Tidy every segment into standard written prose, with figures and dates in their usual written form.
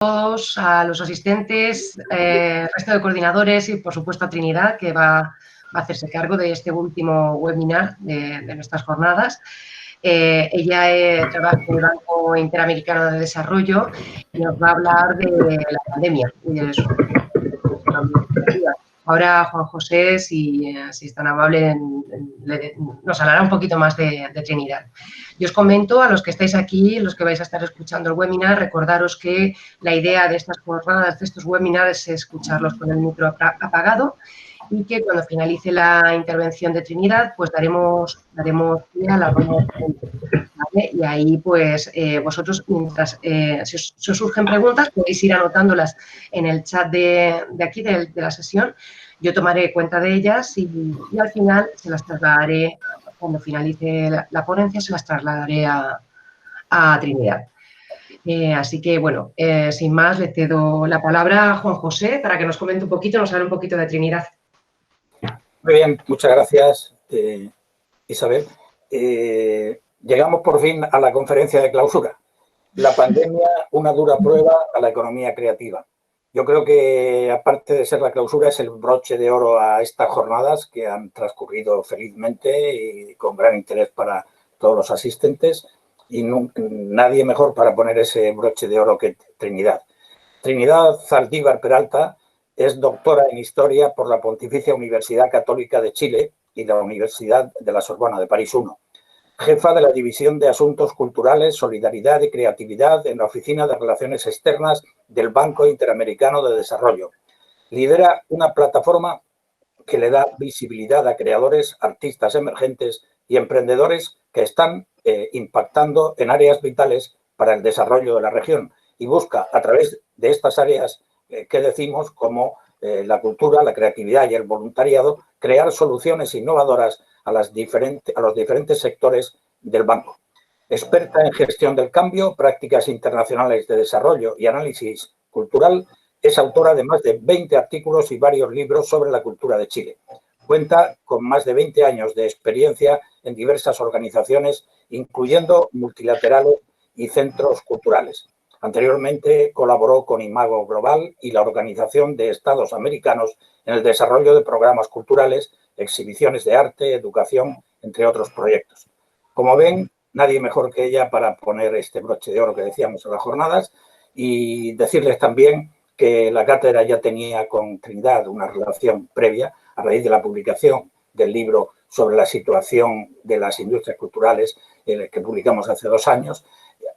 a los asistentes, resto de coordinadores y, por supuesto, a Trinidad, que va a hacerse cargo de este último webinar de nuestras jornadas. Ella trabaja en el Banco Interamericano de Desarrollo y nos va a hablar de la pandemia y de su perspectiva. Ahora Juan José, si es tan amable, nos hablará un poquito más de Trinidad. Yo os comento, a los que estáis aquí, los que vais a estar escuchando el webinar, recordaros que la idea de estas jornadas, de estos webinars, es escucharlos con el micro apagado y que cuando finalice la intervención de Trinidad, pues daremos pie a la ronda de preguntas, ¿vale? Y ahí, pues, vosotros, mientras si os surgen preguntas, podéis ir anotándolas en el chat de aquí, de la sesión. Yo tomaré cuenta de ellas y al final se las trasladaré, cuando finalice la ponencia, se las trasladaré a Trinidad. Así que, bueno, sin más, le cedo la palabra a Juan José para que nos comente un poquito, nos hable un poquito de Trinidad. Muy bien, muchas gracias, Isabel. Llegamos por fin a la conferencia de clausura. La pandemia, una dura prueba a la economía creativa. Yo creo que, aparte de ser la clausura, es el broche de oro a estas jornadas que han transcurrido felizmente y con gran interés para todos los asistentes, y nadie mejor para poner ese broche de oro que Trinidad. Trinidad Zaldívar Peralta es doctora en Historia por la Pontificia Universidad Católica de Chile y la Universidad de la Sorbona de París I. Jefa de la División de Asuntos Culturales, Solidaridad y Creatividad en la Oficina de Relaciones Externas del Banco Interamericano de Desarrollo. Lidera una plataforma que le da visibilidad a creadores, artistas emergentes y emprendedores que están impactando en áreas vitales para el desarrollo de la región y busca, a través de estas áreas que decimos, como la cultura, la creatividad y el voluntariado, crear soluciones innovadoras a los diferentes sectores del banco. Experta en gestión del cambio, prácticas internacionales de desarrollo y análisis cultural, es autora de más de 20 artículos y varios libros sobre la cultura de Chile. Cuenta con más de 20 años de experiencia en diversas organizaciones, incluyendo multilaterales y centros culturales. Anteriormente colaboró con Imago Global y la Organización de Estados Americanos en el desarrollo de programas culturales, exhibiciones de arte, educación, entre otros proyectos. Como ven, nadie mejor que ella para poner este broche de oro que decíamos en las jornadas, y decirles también que la cátedra ya tenía con Trinidad una relación previa a raíz de la publicación del libro sobre la situación de las industrias culturales que publicamos hace 2 años.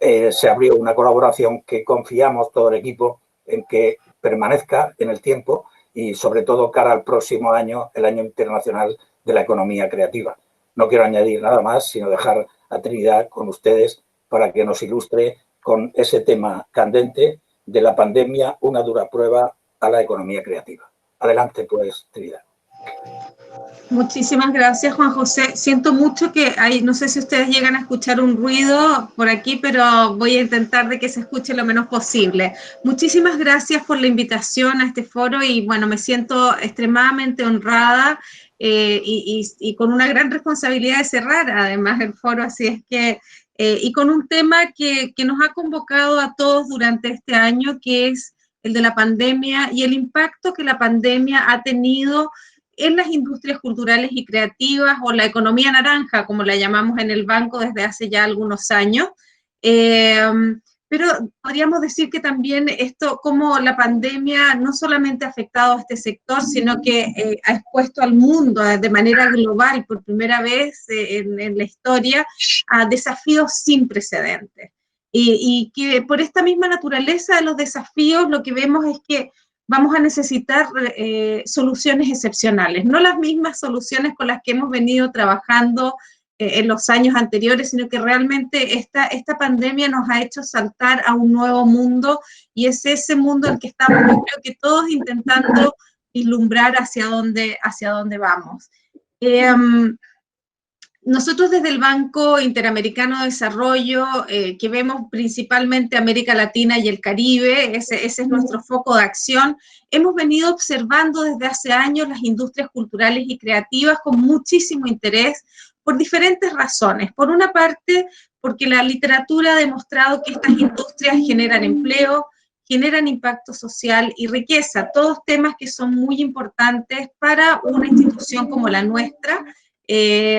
Se abrió una colaboración que confiamos todo el equipo en que permanezca en el tiempo y, sobre todo, cara al próximo año, el Año Internacional de la Economía Creativa. No quiero añadir nada más, sino dejar a Trinidad con ustedes para que nos ilustre con ese tema candente de la pandemia, una dura prueba a la economía creativa. Adelante, pues, Trinidad. Muchísimas gracias, Juan José. Siento mucho que hay, no sé si ustedes llegan a escuchar un ruido por aquí, pero voy a intentar de que se escuche lo menos posible. Muchísimas gracias por la invitación a este foro y, bueno, me siento extremadamente honrada y con una gran responsabilidad de cerrar, además, el foro, así es que, y con un tema que nos ha convocado a todos durante este año, que es el de la pandemia y el impacto que la pandemia ha tenido en las industrias culturales y creativas, o la economía naranja, como la llamamos en el banco desde hace ya algunos años. Pero podríamos decir que también esto, como la pandemia no solamente ha afectado a este sector, sino que ha expuesto al mundo de manera global, por primera vez en la historia, a desafíos sin precedentes. Y que por esta misma naturaleza de los desafíos, lo que vemos es que vamos a necesitar soluciones excepcionales, no las mismas soluciones con las que hemos venido trabajando en los años anteriores, sino que realmente esta pandemia nos ha hecho saltar a un nuevo mundo, y es ese mundo en el que estamos, yo creo que todos intentando vislumbrar hacia dónde vamos. Nosotros desde el Banco Interamericano de Desarrollo, que vemos principalmente América Latina y el Caribe, ese es nuestro foco de acción, hemos venido observando desde hace años las industrias culturales y creativas con muchísimo interés por diferentes razones. Por una parte, porque la literatura ha demostrado que estas industrias generan empleo, generan impacto social y riqueza, todos temas que son muy importantes para una institución como la nuestra,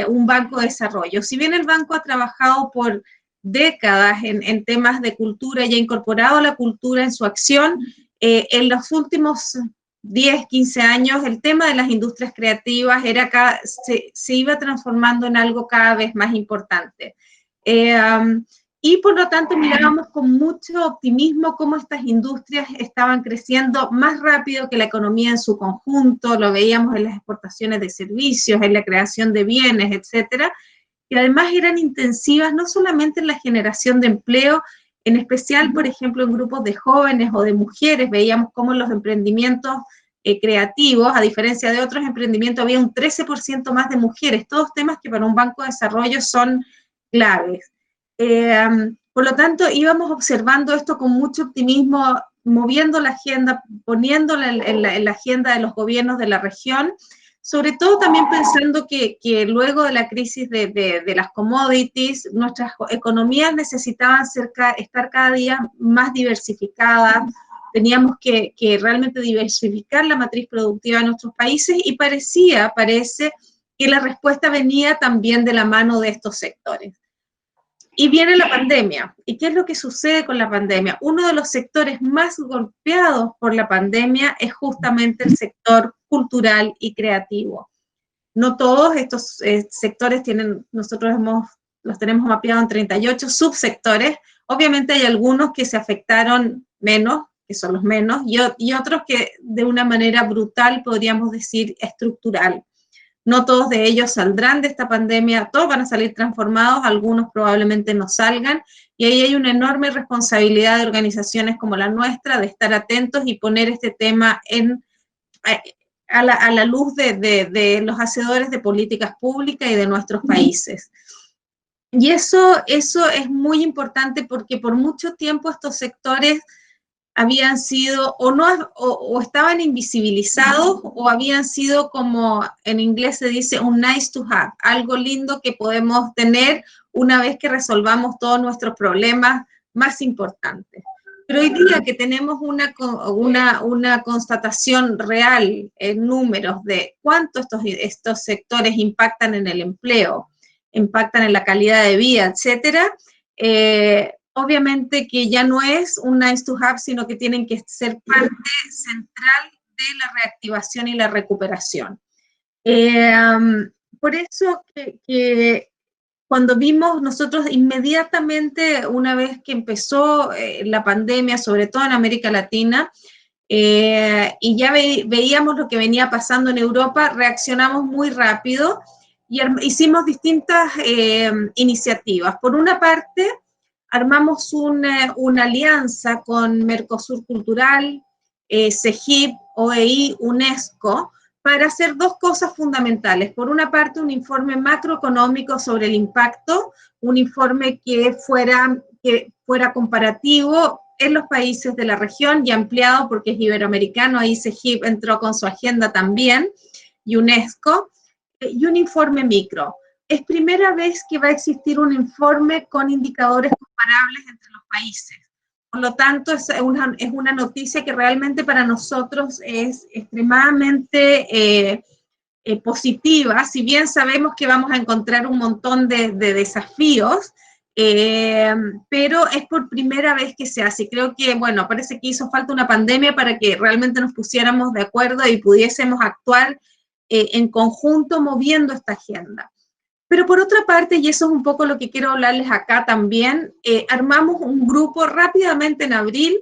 un banco de desarrollo. Si bien el banco ha trabajado por décadas en temas de cultura y ha incorporado la cultura en su acción, en los últimos 10, 15 años el tema de las industrias creativas se iba transformando en algo cada vez más importante. Y por lo tanto mirábamos con mucho optimismo cómo estas industrias estaban creciendo más rápido que la economía en su conjunto, lo veíamos en las exportaciones de servicios, en la creación de bienes, etcétera, y además eran intensivas no solamente en la generación de empleo, en especial, por ejemplo, en grupos de jóvenes o de mujeres, veíamos cómo los emprendimientos creativos, a diferencia de otros emprendimientos, había un 13% más de mujeres, todos temas que para un banco de desarrollo son claves. Por lo tanto, íbamos observando esto con mucho optimismo, moviendo la agenda, poniéndola en la agenda de los gobiernos de la región, sobre todo también pensando que luego de la crisis de las commodities, nuestras economías necesitaban estar cada día más diversificadas, teníamos que realmente diversificar la matriz productiva de nuestros países y parece que la respuesta venía también de la mano de estos sectores. Y viene la pandemia. ¿Y qué es lo que sucede con la pandemia? Uno de los sectores más golpeados por la pandemia es justamente el sector cultural y creativo. No todos estos sectores nosotros los tenemos mapeados en 38 subsectores. Obviamente hay algunos que se afectaron menos, que son los menos, y otros que de una manera brutal, podríamos decir, estructural. No todos de ellos saldrán de esta pandemia, todos van a salir transformados, algunos probablemente no salgan, y ahí hay una enorme responsabilidad de organizaciones como la nuestra de estar atentos y poner este tema a la luz de los hacedores de políticas públicas y de nuestros países. Y eso es muy importante porque por mucho tiempo estos sectores habían sido o estaban invisibilizados o habían sido, como en inglés se dice, un nice to have, algo lindo que podemos tener una vez que resolvamos todos nuestros problemas más importantes. Pero hoy día que tenemos una constatación real en números de cuánto estos sectores impactan en el empleo, impactan en la calidad de vida, etcétera, obviamente que ya no es un nice to have, sino que tienen que ser parte central de la reactivación y la recuperación. Por eso que cuando vimos nosotros inmediatamente, una vez que empezó la pandemia, sobre todo en América Latina, y ya veíamos lo que venía pasando en Europa, reaccionamos muy rápido y hicimos distintas iniciativas. Por una parte, armamos una alianza con Mercosur Cultural, CEGIP, OEI, UNESCO, para hacer dos cosas fundamentales. Por una parte, un informe macroeconómico sobre el impacto, un informe que fuera comparativo en los países de la región y ampliado porque es iberoamericano, ahí CEGIP entró con su agenda también, y UNESCO, y un informe micro. Es primera vez que va a existir un informe con indicadores comparables entre los países. Por lo tanto, es una noticia que realmente para nosotros es extremadamente positiva, si bien sabemos que vamos a encontrar un montón de desafíos, pero es por primera vez que se hace. Creo que, bueno, parece que hizo falta una pandemia para que realmente nos pusiéramos de acuerdo y pudiésemos actuar en conjunto moviendo esta agenda. Pero por otra parte, y eso es un poco lo que quiero hablarles acá también, armamos un grupo rápidamente en abril,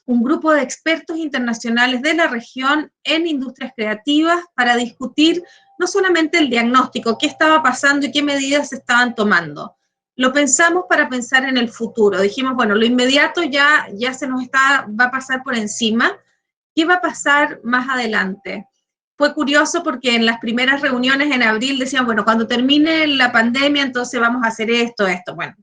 un grupo de expertos internacionales de la región en industrias creativas para discutir no solamente el diagnóstico, qué estaba pasando y qué medidas se estaban tomando. Lo pensamos para pensar en el futuro. Dijimos, bueno, lo inmediato ya se nos va a pasar por encima. ¿Qué va a pasar más adelante? Fue curioso porque en las primeras reuniones en abril decían, bueno, cuando termine la pandemia, entonces vamos a hacer esto. Bueno,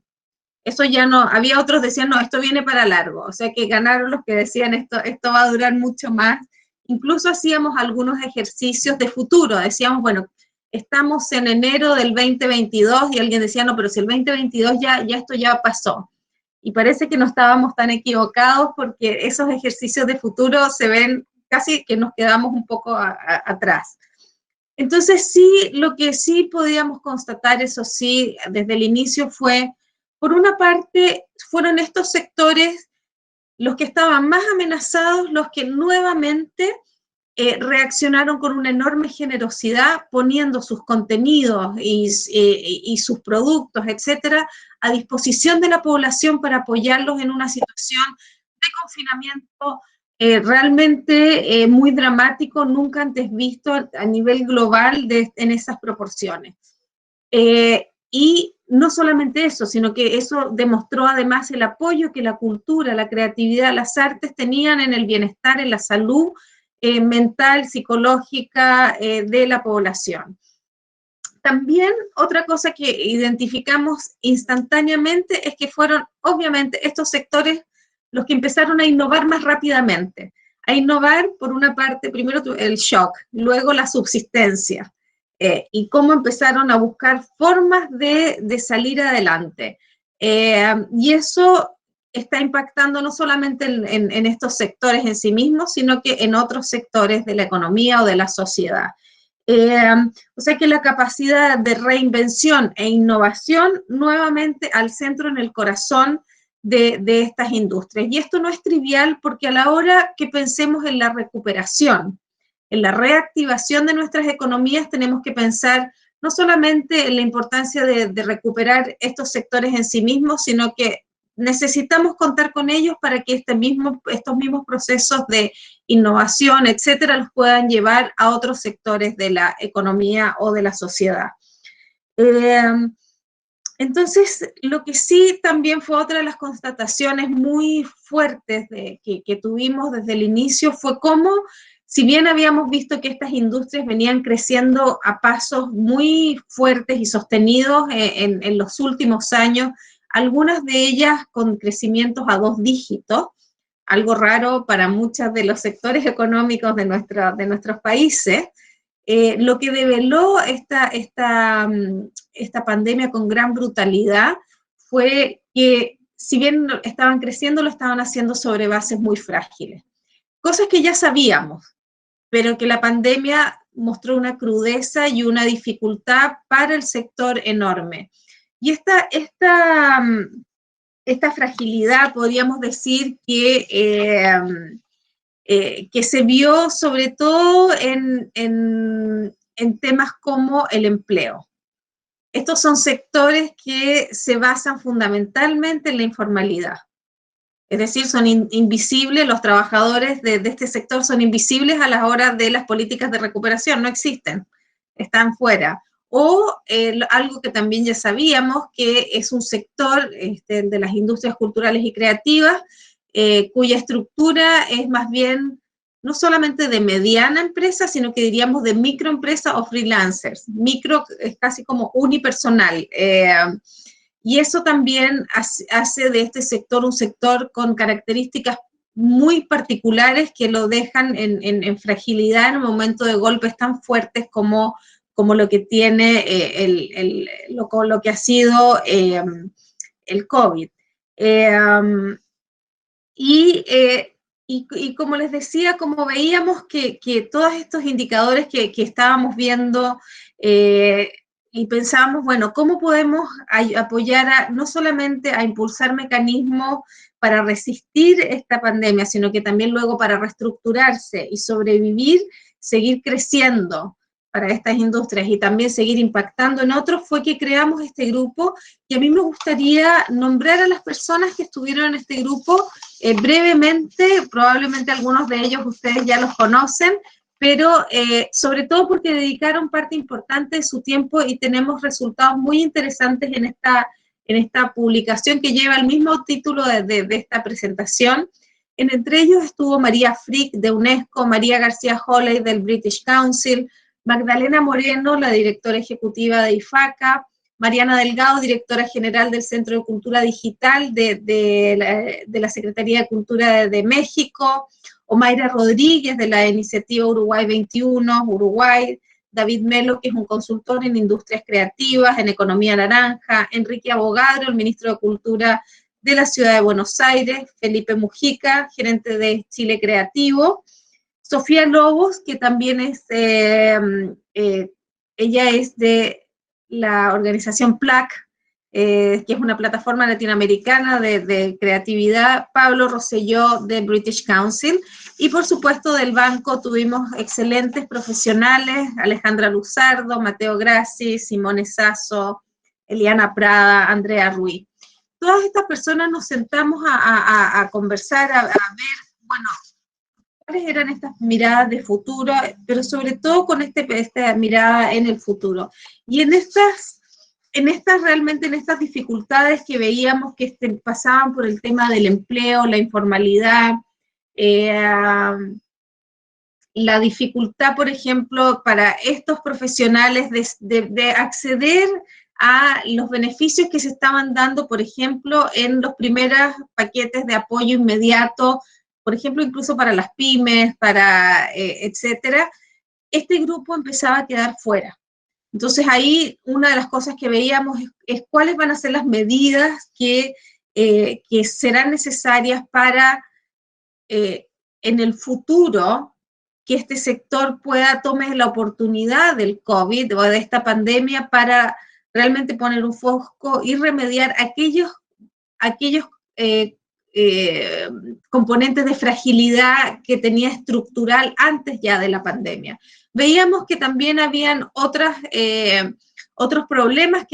eso ya no, había otros que decían, no, esto viene para largo. O sea que ganaron los que decían, esto va a durar mucho más. Incluso hacíamos algunos ejercicios de futuro. Decíamos, bueno, estamos en enero del 2022 y alguien decía, no, pero si el 2022 ya esto ya pasó. y parece que no estábamos tan equivocados porque esos ejercicios de futuro se ven casi que nos quedamos un poco atrás. Entonces sí, lo que sí podíamos constatar, eso sí, desde el inicio fue, por una parte, fueron estos sectores los que estaban más amenazados, los que nuevamente reaccionaron con una enorme generosidad, poniendo sus contenidos y sus productos, etcétera, a disposición de la población para apoyarlos en una situación de confinamiento realmente muy dramático, nunca antes visto a nivel global en esas proporciones. Y no solamente eso, sino que eso demostró además el apoyo que la cultura, la creatividad, las artes tenían en el bienestar, en la salud mental, psicológica de la población. También otra cosa que identificamos instantáneamente es que fueron obviamente estos sectores los que empezaron a innovar más rápidamente. A innovar, por una parte, primero el shock, luego la subsistencia, y cómo empezaron a buscar formas de salir adelante. Y eso está impactando no solamente en estos sectores en sí mismos, sino que en otros sectores de la economía o de la sociedad. O sea que la capacidad de reinvención e innovación nuevamente al centro, en el corazón de estas industrias. Y esto no es trivial porque a la hora que pensemos en la recuperación, en la reactivación de nuestras economías, tenemos que pensar no solamente en la importancia de recuperar estos sectores en sí mismos, sino que necesitamos contar con ellos para que estos mismos procesos de innovación, etcétera, los puedan llevar a otros sectores de la economía o de la sociedad. Entonces, lo que sí también fue otra de las constataciones muy fuertes que tuvimos desde el inicio fue cómo, si bien habíamos visto que estas industrias venían creciendo a pasos muy fuertes y sostenidos en los últimos años, algunas de ellas con crecimientos a 2 dígitos, algo raro para muchos de los sectores económicos de nuestros países, lo que develó esta pandemia con gran brutalidad fue que, si bien estaban creciendo, lo estaban haciendo sobre bases muy frágiles. Cosas que ya sabíamos, pero que la pandemia mostró una crudeza y una dificultad para el sector enorme. Y esta fragilidad, podríamos decir que se vio sobre todo en temas como el empleo. Estos son sectores que se basan fundamentalmente en la informalidad. Es decir, son invisibles, los trabajadores de este sector son invisibles a la hora de las políticas de recuperación, no existen, están fuera. O algo que también ya sabíamos, que es un sector de las industrias culturales y creativas, cuya estructura es más bien no solamente de mediana empresa, sino que diríamos de microempresa o freelancers. Micro es casi como unipersonal. Y eso también hace de este sector un sector con características muy particulares que lo dejan en fragilidad en un momento de golpes tan fuertes como lo que tiene lo que ha sido el COVID. Y como les decía, como veíamos que todos estos indicadores que estábamos viendo, y pensábamos, bueno, ¿cómo podemos apoyar no solamente a impulsar mecanismos para resistir esta pandemia, sino que también luego para reestructurarse y sobrevivir, seguir creciendo para estas industrias y también seguir impactando en otros? Fue que creamos este grupo, y a mí me gustaría nombrar a las personas que estuvieron en este grupo brevemente. Probablemente algunos de ellos ustedes ya los conocen, pero sobre todo porque dedicaron parte importante de su tiempo y tenemos resultados muy interesantes en esta publicación que lleva el mismo título de esta presentación. Entre ellos estuvo María Frick de UNESCO, María García Holley del British Council, Magdalena Moreno, la directora ejecutiva de IFACA, Mariana Delgado, directora general del Centro de Cultura Digital de la Secretaría de Cultura de México, Omaira Rodríguez de la iniciativa Uruguay 21, Uruguay, David Melo, que es un consultor en industrias creativas, en economía naranja, Enrique Abogadro, el ministro de Cultura de la ciudad de Buenos Aires, Felipe Mujica, gerente de Chile Creativo, Sofía Lobos, que también es, ella es de la organización PLAC, que es una plataforma latinoamericana de creatividad, Pablo Rosselló de British Council, y por supuesto del banco tuvimos excelentes profesionales, Alejandra Luzardo, Mateo Grassi, Simone Sasso, Eliana Prada, Andrea Ruiz. Todas estas personas nos sentamos a conversar, a ver, bueno, cuáles eran estas miradas de futuro, pero sobre todo con esta mirada en el futuro. Y en estas dificultades que veíamos que pasaban por el tema del empleo, la informalidad, la dificultad, por ejemplo, para estos profesionales de acceder a los beneficios que se estaban dando, por ejemplo, en los primeros paquetes de apoyo inmediato, por ejemplo, incluso para las pymes, etcétera, este grupo empezaba a quedar fuera. Entonces ahí una de las cosas que veíamos es cuáles van a ser las medidas que serán necesarias para en el futuro que este sector pueda tomar la oportunidad del COVID o de esta pandemia para realmente poner un foco y remediar aquellos componentes de fragilidad que tenía estructural antes ya de la pandemia. Veíamos que también habían otros problemas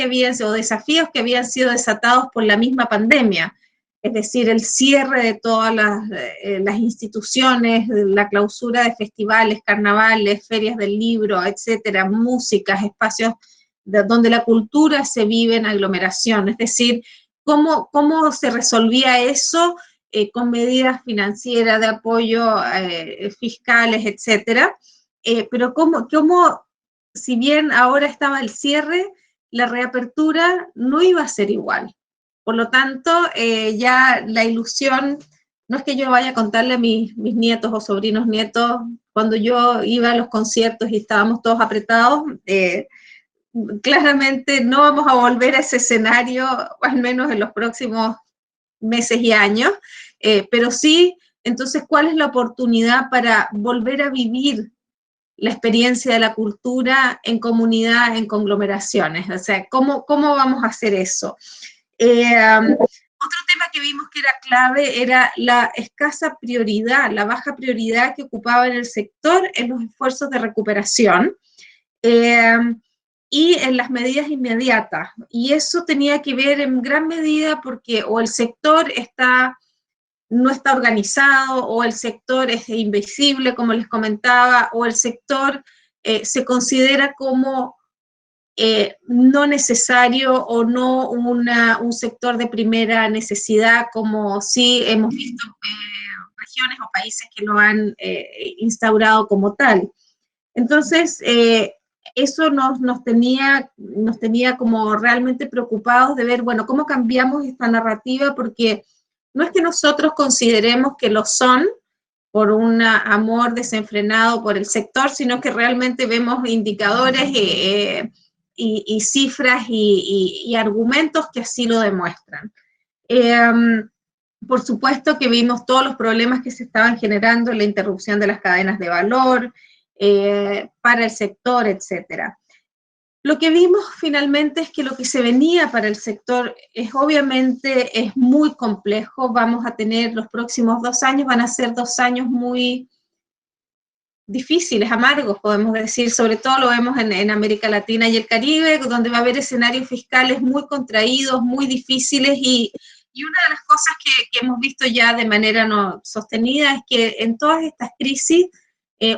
o desafíos que habían sido desatados por la misma pandemia, es decir, el cierre de todas las instituciones, la clausura de festivales, carnavales, ferias del libro, etcétera, músicas, espacios donde la cultura se vive en aglomeración, es decir, ¿cómo se resolvía eso con medidas financieras de apoyo fiscales, etcétera? Pero cómo, si bien ahora estaba el cierre, la reapertura no iba a ser igual. Por lo tanto, ya la ilusión, no es que yo vaya a contarle a mis nietos o sobrinos nietos, cuando yo iba a los conciertos y estábamos todos apretados, claramente no vamos a volver a ese escenario, al menos en los próximos meses y años, pero sí, entonces, ¿cuál es la oportunidad para volver a vivir la experiencia de la cultura en comunidad, en conglomeraciones? O sea, ¿cómo vamos a hacer eso? Otro tema que vimos que era clave era la escasa prioridad, la baja prioridad que ocupaba en el sector en los esfuerzos de recuperación y en las medidas inmediatas. Y eso tenía que ver en gran medida porque o el sector no está organizado, o el sector es invisible, como les comentaba, o el sector se considera como no necesario o no un sector de primera necesidad, como sí hemos visto regiones o países que lo han instaurado como tal. Entonces, eso nos tenía como realmente preocupados de ver, bueno, cómo cambiamos esta narrativa, porque no es que nosotros consideremos que lo son por un amor desenfrenado por el sector, sino que realmente vemos indicadores y cifras y argumentos que así lo demuestran. Por supuesto que vimos todos los problemas que se estaban generando, la interrupción de las cadenas de valor para el sector, etcétera. Lo que vimos finalmente es que lo que se venía para el sector obviamente es muy complejo. Vamos a tener los próximos 2 años, van a ser 2 años muy difíciles, amargos, podemos decir, sobre todo lo vemos en América Latina y el Caribe, donde va a haber escenarios fiscales muy contraídos, muy difíciles, y una de las cosas que hemos visto ya de manera no sostenida es que en todas estas crisis,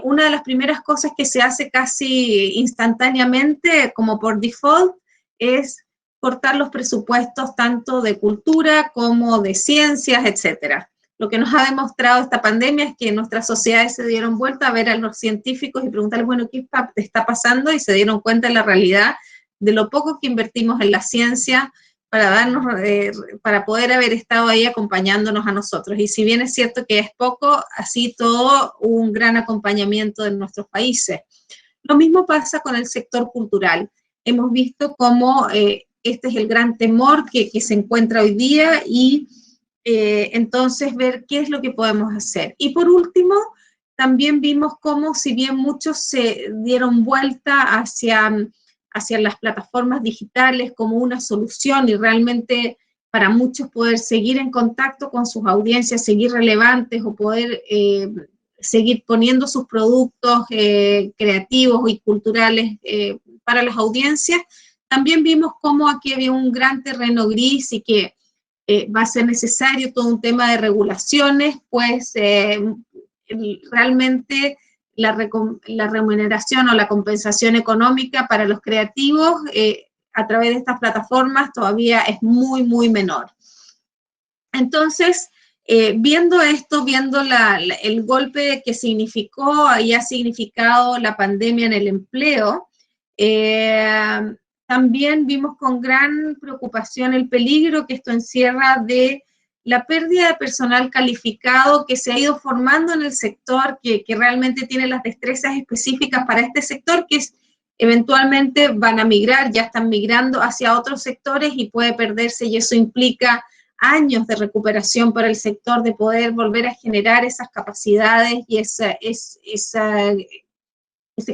una de las primeras cosas que se hace casi instantáneamente, como por default, es cortar los presupuestos tanto de cultura como de ciencias, etcétera. Lo que nos ha demostrado esta pandemia es que nuestras sociedades se dieron vuelta a ver a los científicos y preguntarles, bueno, ¿qué está pasando? Y se dieron cuenta de la realidad de lo poco que invertimos en la ciencia para poder haber estado ahí acompañándonos a nosotros. Y si bien es cierto que es poco, así todo un gran acompañamiento de nuestros países. Lo mismo pasa con el sector cultural. Hemos visto cómo este es el gran temor que se encuentra hoy día, y entonces ver qué es lo que podemos hacer. Y por último, también vimos cómo, si bien muchos se dieron vuelta hacia las plataformas digitales como una solución y realmente para muchos poder seguir en contacto con sus audiencias, seguir relevantes o poder seguir poniendo sus productos creativos y culturales para las audiencias, también vimos cómo aquí había un gran terreno gris y que va a ser necesario todo un tema de regulaciones, pues realmente la remuneración o la compensación económica para los creativos a través de estas plataformas todavía es muy, muy menor. Entonces, viendo esto, viendo el golpe que significó y ha significado la pandemia en el empleo, también vimos con gran preocupación el peligro que esto encierra de la pérdida de personal calificado que se ha ido formando en el sector, que realmente tiene las destrezas específicas para este sector, que eventualmente van a migrar, ya están migrando hacia otros sectores y puede perderse, y eso implica años de recuperación para el sector, de poder volver a generar esas capacidades y ese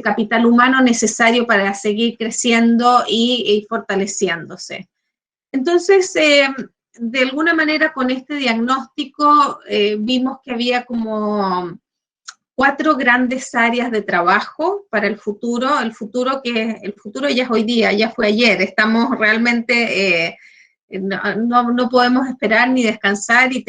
capital humano necesario para seguir creciendo y fortaleciéndose. Entonces, de alguna manera con este diagnóstico vimos que había como 4 grandes áreas de trabajo para el futuro que el futuro ya es hoy día, ya fue ayer, estamos realmente, no podemos esperar ni descansar y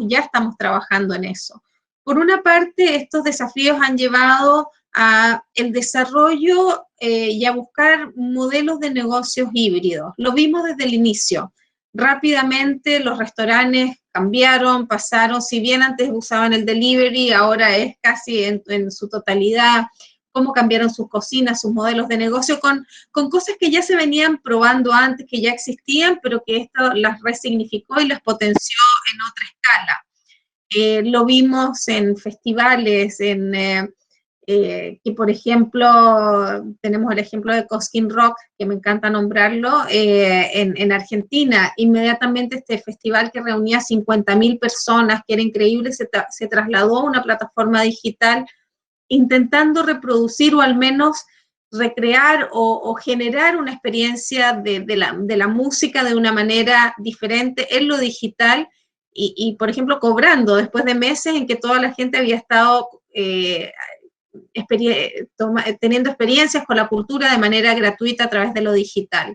ya estamos trabajando en eso. Por una parte, estos desafíos han llevado a el desarrollo y a buscar modelos de negocios híbridos. Lo vimos desde el inicio. Rápidamente los restaurantes cambiaron, pasaron, si bien antes usaban el delivery, ahora es casi en su totalidad, cómo cambiaron sus cocinas, sus modelos de negocio, con cosas que ya se venían probando antes, que ya existían, pero que esto las resignificó y las potenció en otra escala. Lo vimos en festivales, que por ejemplo, tenemos el ejemplo de Cosquín Rock, que me encanta nombrarlo, en Argentina. Inmediatamente este festival que reunía 50.000 personas, que era increíble, se trasladó a una plataforma digital intentando reproducir o al menos recrear o generar una experiencia de la música de una manera diferente en lo digital y, por ejemplo, cobrando después de meses en que toda la gente había estado teniendo experiencias con la cultura de manera gratuita a través de lo digital.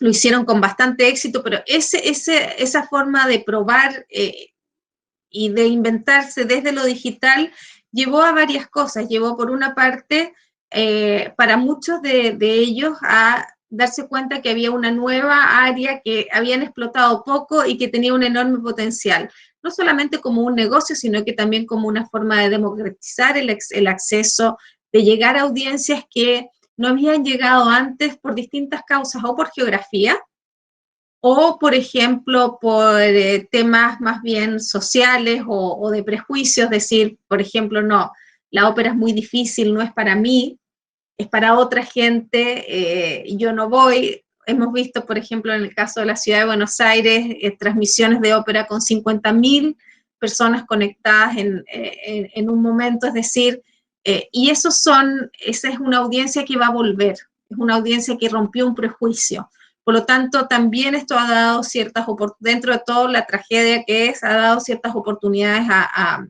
Lo hicieron con bastante éxito, pero esa forma de probar y de inventarse desde lo digital llevó a varias cosas. Llevó, por una parte, para muchos de ellos a darse cuenta que había una nueva área que habían explotado poco y que tenía un enorme potencial, no solamente como un negocio, sino que también como una forma de democratizar el acceso, de llegar a audiencias que no habían llegado antes por distintas causas, o por geografía, o, por ejemplo, por temas más bien sociales o de prejuicios, decir, por ejemplo, no, la ópera es muy difícil, no es para mí, es para otra gente, yo no voy. Hemos visto, por ejemplo, en el caso de la ciudad de Buenos Aires, transmisiones de ópera con 50.000 personas conectadas en un momento, es decir, y esa es una audiencia que va a volver, es una audiencia que rompió un prejuicio. Por lo tanto, también esto ha dado dentro de toda la tragedia que es, ha dado ciertas oportunidades a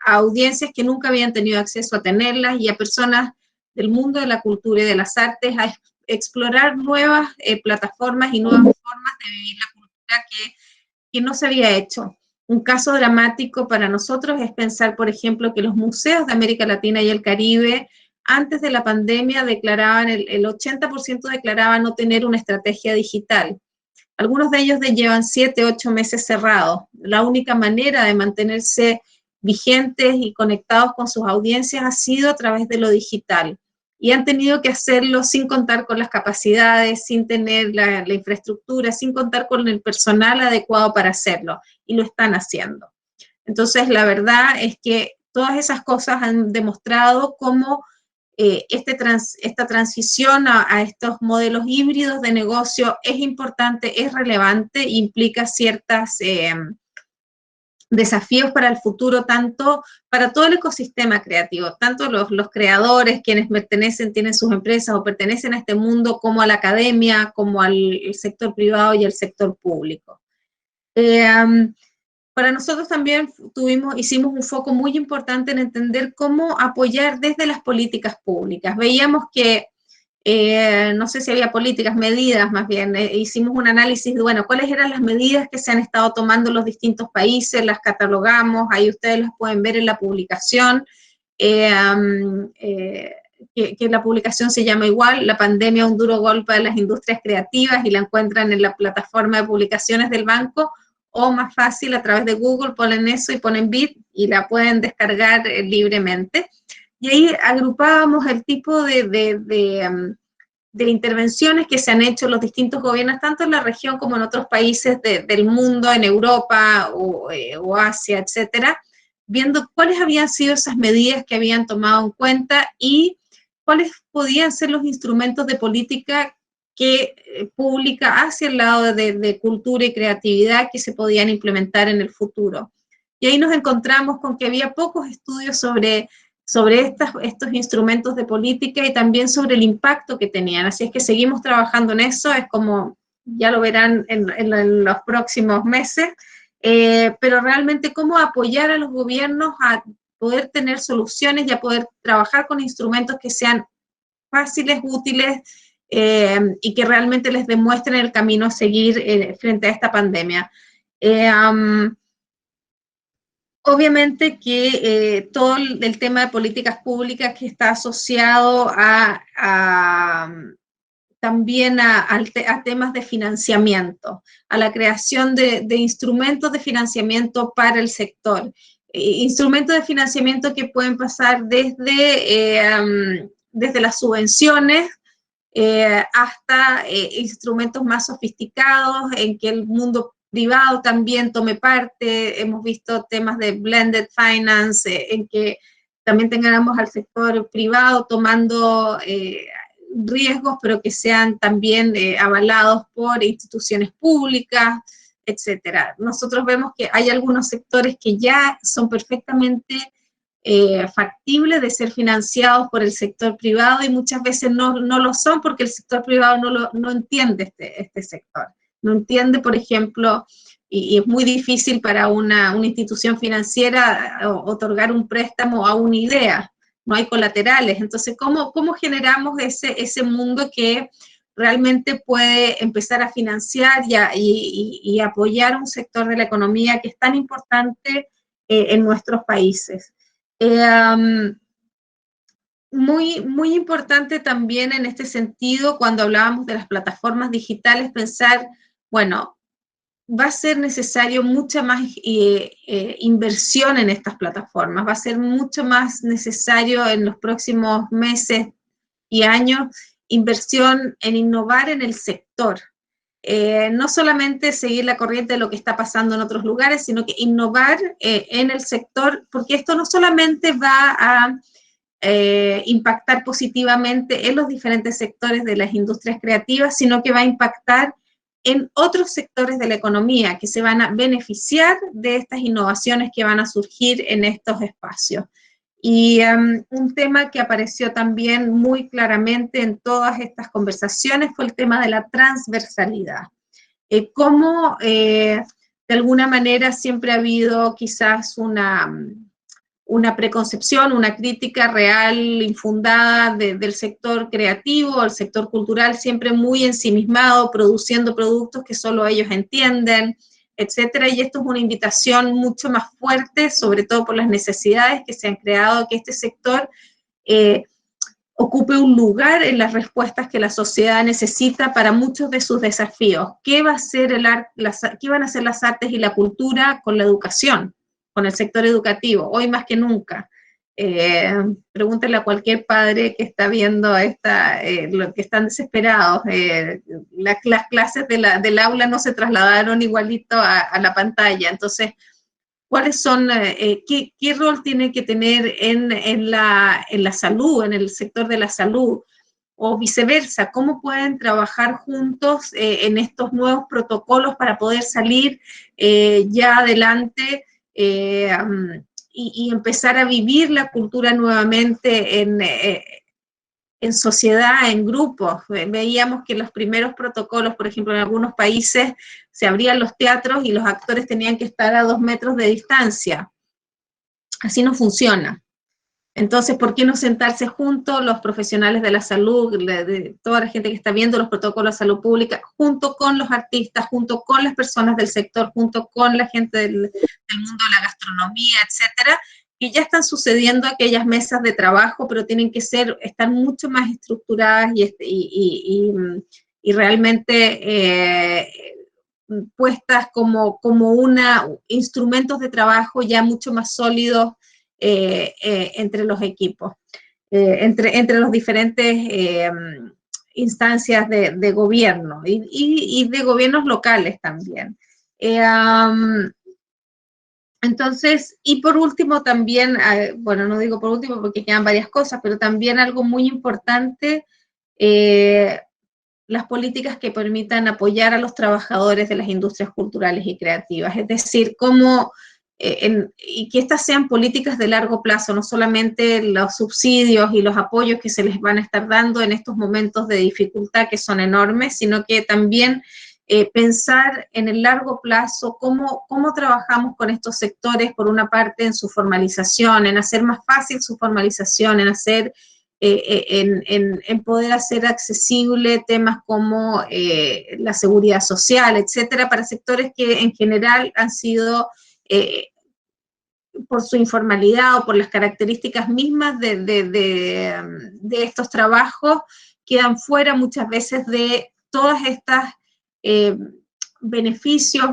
audiencias que nunca habían tenido acceso a tenerlas y a personas del mundo de la cultura y de las artes a explorar nuevas plataformas y nuevas formas de vivir la cultura que no se había hecho. Un caso dramático para nosotros es pensar, por ejemplo, que los museos de América Latina y el Caribe, antes de la pandemia, declaraban, el 80% declaraba no tener una estrategia digital. Algunos de ellos llevan 7, 8 meses cerrados. La única manera de mantenerse vigentes y conectados con sus audiencias ha sido a través de lo digital. Y han tenido que hacerlo sin contar con las capacidades, sin tener la infraestructura, sin contar con el personal adecuado para hacerlo. Y lo están haciendo. Entonces, la verdad es que todas esas cosas han demostrado cómo esta transición a estos modelos híbridos de negocio es importante, es relevante, implica ciertas desafíos para el futuro, tanto para todo el ecosistema creativo, tanto los creadores, quienes pertenecen, tienen sus empresas o pertenecen a este mundo, como a la academia, como al sector privado y al sector público. Para nosotros también hicimos un foco muy importante en entender cómo apoyar desde las políticas públicas. Veíamos que no sé si había políticas, medidas más bien, hicimos un análisis de, bueno, cuáles eran las medidas que se han estado tomando en los distintos países, las catalogamos, ahí ustedes las pueden ver en la publicación, que la publicación se llama igual, La pandemia, un duro golpe a las industrias creativas, y la encuentran en la plataforma de publicaciones del banco, o más fácil a través de Google, ponen eso y ponen Bit y la pueden descargar libremente. Y ahí agrupábamos el tipo de intervenciones que se han hecho los distintos gobiernos, tanto en la región como en otros países del mundo, en Europa o Asia, etcétera, viendo cuáles habían sido esas medidas que habían tomado en cuenta y cuáles podían ser los instrumentos de política pública hacia el lado de cultura y creatividad que se podían implementar en el futuro. Y ahí nos encontramos con que había pocos estudios sobre estos instrumentos de política y también sobre el impacto que tenían. Así es que seguimos trabajando en eso, es como, ya lo verán en los próximos meses, pero realmente cómo apoyar a los gobiernos a poder tener soluciones y a poder trabajar con instrumentos que sean fáciles, útiles, y que realmente les demuestren el camino a seguir frente a esta pandemia. Obviamente que todo el tema de políticas públicas que está asociado también a temas de financiamiento, a la creación de instrumentos de financiamiento para el sector. Instrumentos de financiamiento que pueden pasar desde las subvenciones hasta instrumentos más sofisticados en que el mundo privado también tome parte. Hemos visto temas de blended finance, en que también tengamos al sector privado tomando riesgos, pero que sean también avalados por instituciones públicas, etcétera. Nosotros vemos que hay algunos sectores que ya son perfectamente factibles de ser financiados por el sector privado, y muchas veces no lo son porque el sector privado no entiende este sector. No entiende, por ejemplo, y es muy difícil para una institución financiera otorgar un préstamo a una idea, no hay colaterales. Entonces, ¿cómo generamos ese mundo que realmente puede empezar a financiar y apoyar un sector de la economía que es tan importante en nuestros países? Muy importante también en este sentido, cuando hablábamos de las plataformas digitales, pensar, bueno, va a ser necesario mucha más inversión en estas plataformas, va a ser mucho más necesario en los próximos meses y años inversión en innovar en el sector. No solamente seguir la corriente de lo que está pasando en otros lugares, sino que innovar en el sector, porque esto no solamente va a impactar positivamente en los diferentes sectores de las industrias creativas, sino que va a impactar en otros sectores de la economía que se van a beneficiar de estas innovaciones que van a surgir en estos espacios. Y un tema que apareció también muy claramente en todas estas conversaciones fue el tema de la transversalidad. Cómo de alguna manera siempre ha habido quizás una preconcepción, una crítica real, infundada del sector creativo, el sector cultural, siempre muy ensimismado, produciendo productos que solo ellos entienden, etcétera. Y esto es una invitación mucho más fuerte, sobre todo por las necesidades que se han creado, que este sector ocupe un lugar en las respuestas que la sociedad necesita para muchos de sus desafíos. ¿Qué van a hacer las artes y la cultura con la educación, con el sector educativo, hoy más que nunca? Pregúntenle a cualquier padre que está viendo lo que están desesperados. Las clases del aula no se trasladaron igualito a la pantalla. Entonces, ¿cuáles son, qué rol tiene que tener en la salud, en el sector de la salud? O viceversa, ¿cómo pueden trabajar juntos en estos nuevos protocolos para poder salir ya adelante y empezar a vivir la cultura nuevamente en sociedad, en grupos. Veíamos que los primeros protocolos, por ejemplo, en algunos países se abrían los teatros y los actores tenían que estar a 2 metros de distancia. Así no funciona. Entonces, ¿por qué no sentarse juntos los profesionales de la salud, de toda la gente que está viendo los protocolos de salud pública, junto con los artistas, junto con las personas del sector, junto con la gente del mundo de la gastronomía, etcétera, que ya están sucediendo aquellas mesas de trabajo, pero tienen que estar mucho más estructuradas y realmente puestas como instrumentos de trabajo ya mucho más sólidos entre los equipos, entre los diferentes instancias de gobierno y de gobiernos locales también. Entonces, y por último también, bueno, no digo por último porque quedan varias cosas, pero también algo muy importante, las políticas que permitan apoyar a los trabajadores de las industrias culturales y creativas, es decir, cómo, y que estas sean políticas de largo plazo, no solamente los subsidios y los apoyos que se les van a estar dando en estos momentos de dificultad que son enormes, sino que también pensar en el largo plazo cómo trabajamos con estos sectores, por una parte en su formalización, en hacer más fácil su formalización, en hacer, en poder hacer accesible temas como la seguridad social, etcétera, para sectores que en general han sido, por su informalidad o por las características mismas de estos trabajos, quedan fuera muchas veces de todas estas beneficios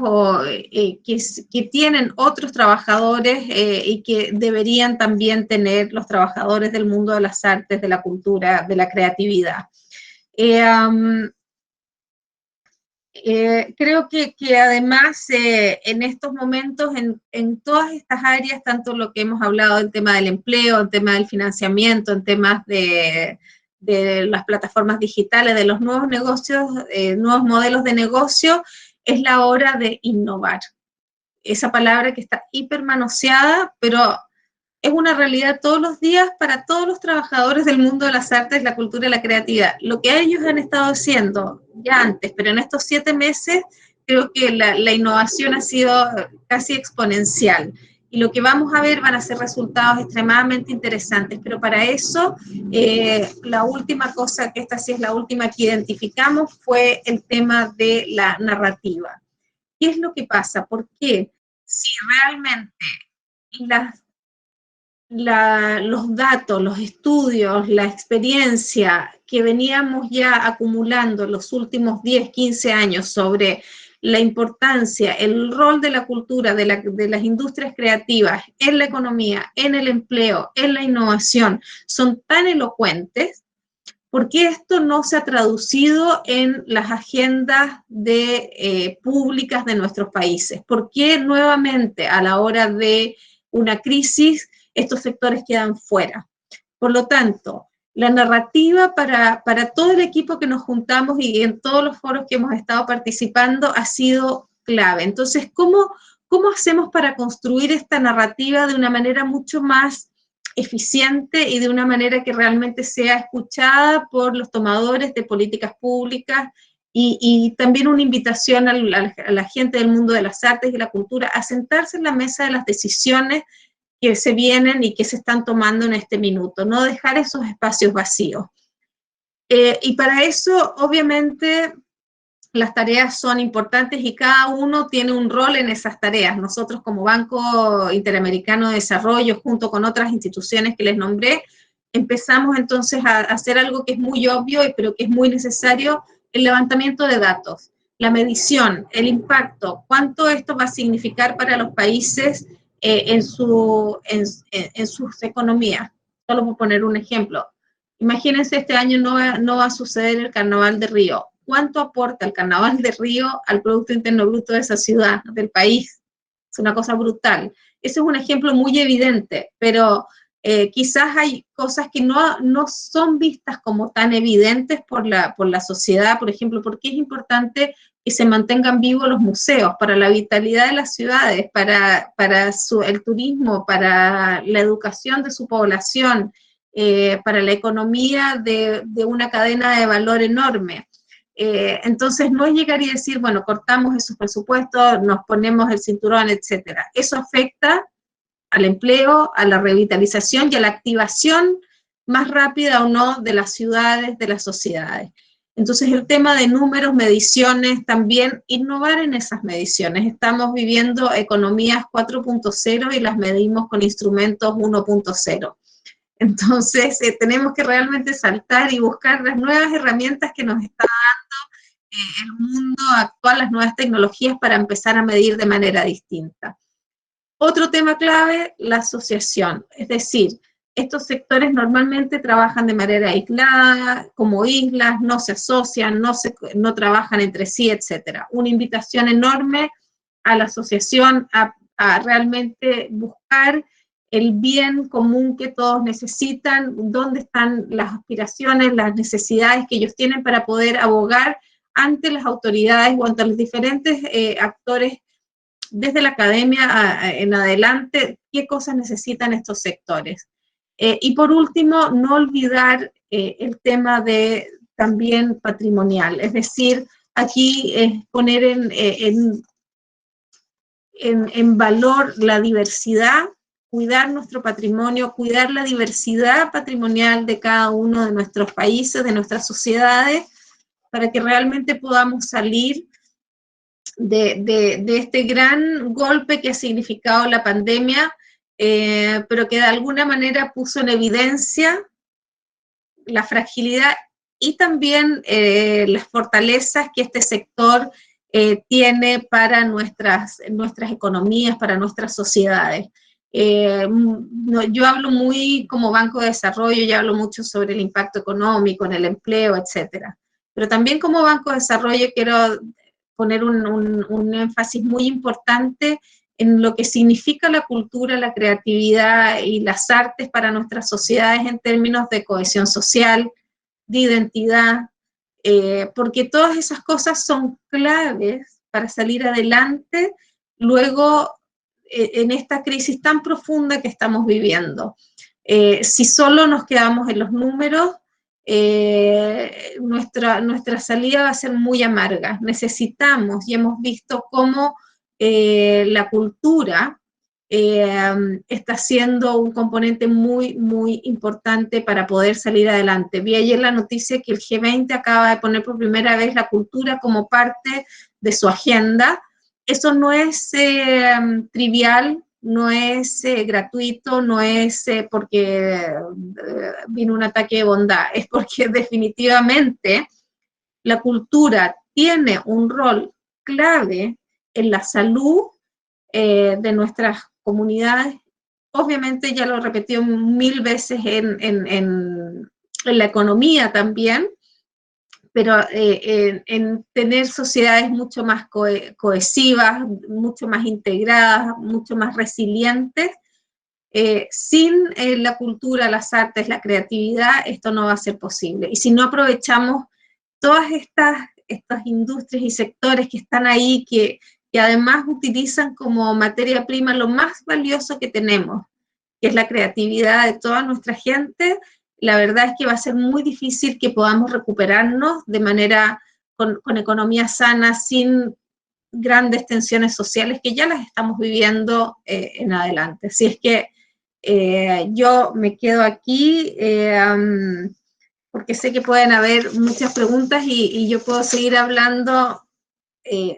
que tienen otros trabajadores y que deberían también tener los trabajadores del mundo de las artes, de la cultura, de la creatividad. Creo que además en estos momentos, en todas estas áreas, tanto lo que hemos hablado, el tema del empleo, el tema del financiamiento, en temas de las plataformas digitales, de los nuevos negocios, nuevos modelos de negocio, es la hora de innovar. Esa palabra que está hipermanoseada, pero es una realidad todos los días para todos los trabajadores del mundo de las artes, la cultura y la creatividad. Lo que ellos han estado haciendo ya antes, pero en estos 7 meses, creo que la innovación ha sido casi exponencial. Y lo que vamos a ver van a ser resultados extremadamente interesantes, pero para eso, la última cosa, que esta sí es la última que identificamos, fue el tema de la narrativa. ¿Qué es lo que pasa? ¿Por qué? Si realmente los datos, los estudios, la experiencia que veníamos ya acumulando en los últimos 10, 15 años sobre la importancia, el rol de la cultura, de las industrias creativas en la economía, en el empleo, en la innovación, son tan elocuentes, ¿por qué esto no se ha traducido en las agendas públicas de nuestros países? ¿Por qué nuevamente a la hora de una crisis estos sectores quedan fuera? Por lo tanto, la narrativa para todo el equipo que nos juntamos y en todos los foros que hemos estado participando ha sido clave. Entonces, ¿cómo hacemos para construir esta narrativa de una manera mucho más eficiente y de una manera que realmente sea escuchada por los tomadores de políticas públicas? Y también una invitación a la gente del mundo de las artes y la cultura a sentarse en la mesa de las decisiones que se vienen y que se están tomando en este minuto, no dejar esos espacios vacíos. Y para eso, obviamente, las tareas son importantes y cada uno tiene un rol en esas tareas. Nosotros como Banco Interamericano de Desarrollo, junto con otras instituciones que les nombré, empezamos entonces a hacer algo que es muy obvio, pero que es muy necesario, el levantamiento de datos, la medición, el impacto, cuánto esto va a significar para los países en sus economías. Solo por poner un ejemplo. Imagínense, este año no va a suceder el Carnaval de Río. ¿Cuánto aporta el Carnaval de Río al Producto Interno Bruto de esa ciudad, del país? Es una cosa brutal. Ese es un ejemplo muy evidente, pero quizás hay cosas que no son vistas como tan evidentes por la sociedad. Por ejemplo, ¿por qué es importante y se mantengan vivos los museos, para la vitalidad de las ciudades, para el turismo, para la educación de su población, para la economía de una cadena de valor enorme. Entonces no es llegar y decir, bueno, cortamos esos presupuestos, nos ponemos el cinturón, etcétera. Eso afecta al empleo, a la revitalización y a la activación más rápida o no de las ciudades, de las sociedades. Entonces el tema de números, mediciones, también innovar en esas mediciones. Estamos viviendo economías 4.0 y las medimos con instrumentos 1.0. Entonces tenemos que realmente saltar y buscar las nuevas herramientas que nos está dando el mundo actual, las nuevas tecnologías para empezar a medir de manera distinta. Otro tema clave, la asociación, es decir, estos sectores normalmente trabajan de manera aislada, como islas, no se asocian, no trabajan entre sí, etc. Una invitación enorme a la asociación a realmente buscar el bien común que todos necesitan, dónde están las aspiraciones, las necesidades que ellos tienen para poder abogar ante las autoridades o ante los diferentes actores desde la academia en adelante, qué cosas necesitan estos sectores. Y por último, no olvidar el tema de también patrimonial, es decir, aquí poner en valor la diversidad, cuidar nuestro patrimonio, cuidar la diversidad patrimonial de cada uno de nuestros países, de nuestras sociedades, para que realmente podamos salir de este gran golpe que ha significado la pandemia, pero que de alguna manera puso en evidencia la fragilidad y también las fortalezas que este sector tiene para nuestras economías, para nuestras sociedades. Yo hablo muy como Banco de Desarrollo, yo hablo mucho sobre el impacto económico, en el empleo, etcétera. Pero también como Banco de Desarrollo quiero poner un énfasis muy importante en lo que significa la cultura, la creatividad y las artes para nuestras sociedades en términos de cohesión social, de identidad, porque todas esas cosas son claves para salir adelante luego en esta crisis tan profunda que estamos viviendo. Si solo nos quedamos en los números, nuestra salida va a ser muy amarga. Necesitamos, y hemos visto cómo la cultura está siendo un componente muy, muy importante para poder salir adelante. Vi ayer la noticia que el G20 acaba de poner por primera vez la cultura como parte de su agenda. Eso no es trivial, no es gratuito, no es porque vino un ataque de bondad, es porque definitivamente la cultura tiene un rol clave en la salud de nuestras comunidades. Obviamente ya lo he repetido 1000 veces en la economía también, pero en tener sociedades mucho más cohesivas, mucho más integradas, mucho más resilientes. Sin la cultura, las artes, la creatividad, esto no va a ser posible. Y si no aprovechamos todas estas industrias y sectores que están ahí, que además utilizan como materia prima lo más valioso que tenemos, que es la creatividad de toda nuestra gente, la verdad es que va a ser muy difícil que podamos recuperarnos de manera con economía sana, sin grandes tensiones sociales que ya las estamos viviendo en adelante. Así es que yo me quedo aquí porque sé que pueden haber muchas preguntas y yo puedo seguir hablando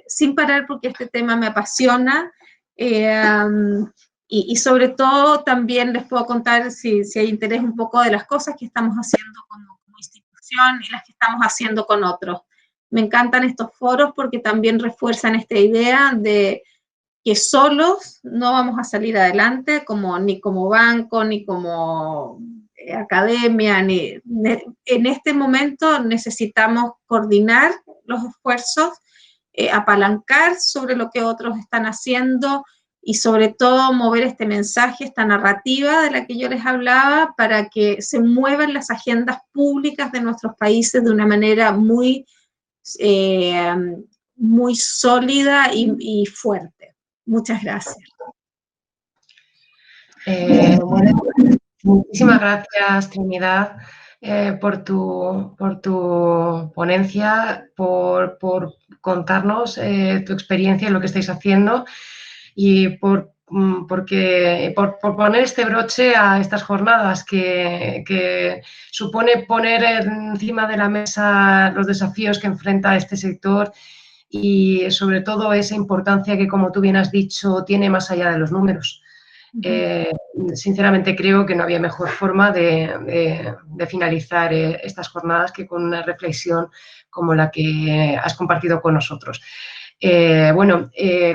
sin parar porque este tema me apasiona y sobre todo también les puedo contar si hay interés un poco de las cosas que estamos haciendo como institución y las que estamos haciendo con otros. Me encantan estos foros porque también refuerzan esta idea de que solos no vamos a salir adelante, ni como banco, ni como academia, en este momento necesitamos coordinar los esfuerzos, apalancar sobre lo que otros están haciendo y sobre todo mover este mensaje, esta narrativa de la que yo les hablaba, para que se muevan las agendas públicas de nuestros países de una manera muy muy sólida y fuerte. Muchas gracias. Bueno, muchísimas gracias, Trinidad, por tu ponencia, por contarnos tu experiencia y lo que estáis haciendo y por poner este broche a estas jornadas que supone poner encima de la mesa los desafíos que enfrenta este sector y sobre todo esa importancia que, como tú bien has dicho, tiene más allá de los números. Sinceramente creo que no había mejor forma de finalizar estas jornadas que con una reflexión como la que has compartido con nosotros.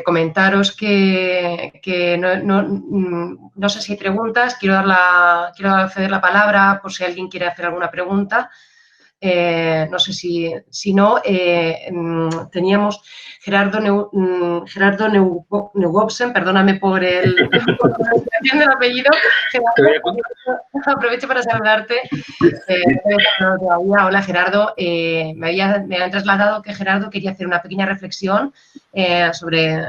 Comentaros que no sé si hay preguntas, quiero ceder la palabra por si alguien quiere hacer alguna pregunta. No sé si no, teníamos Gerardo Neubobsen, perdóname por el apellido. Gerardo, aprovecho para saludarte. Hola, Gerardo. Me han trasladado que Gerardo quería hacer una pequeña reflexión sobre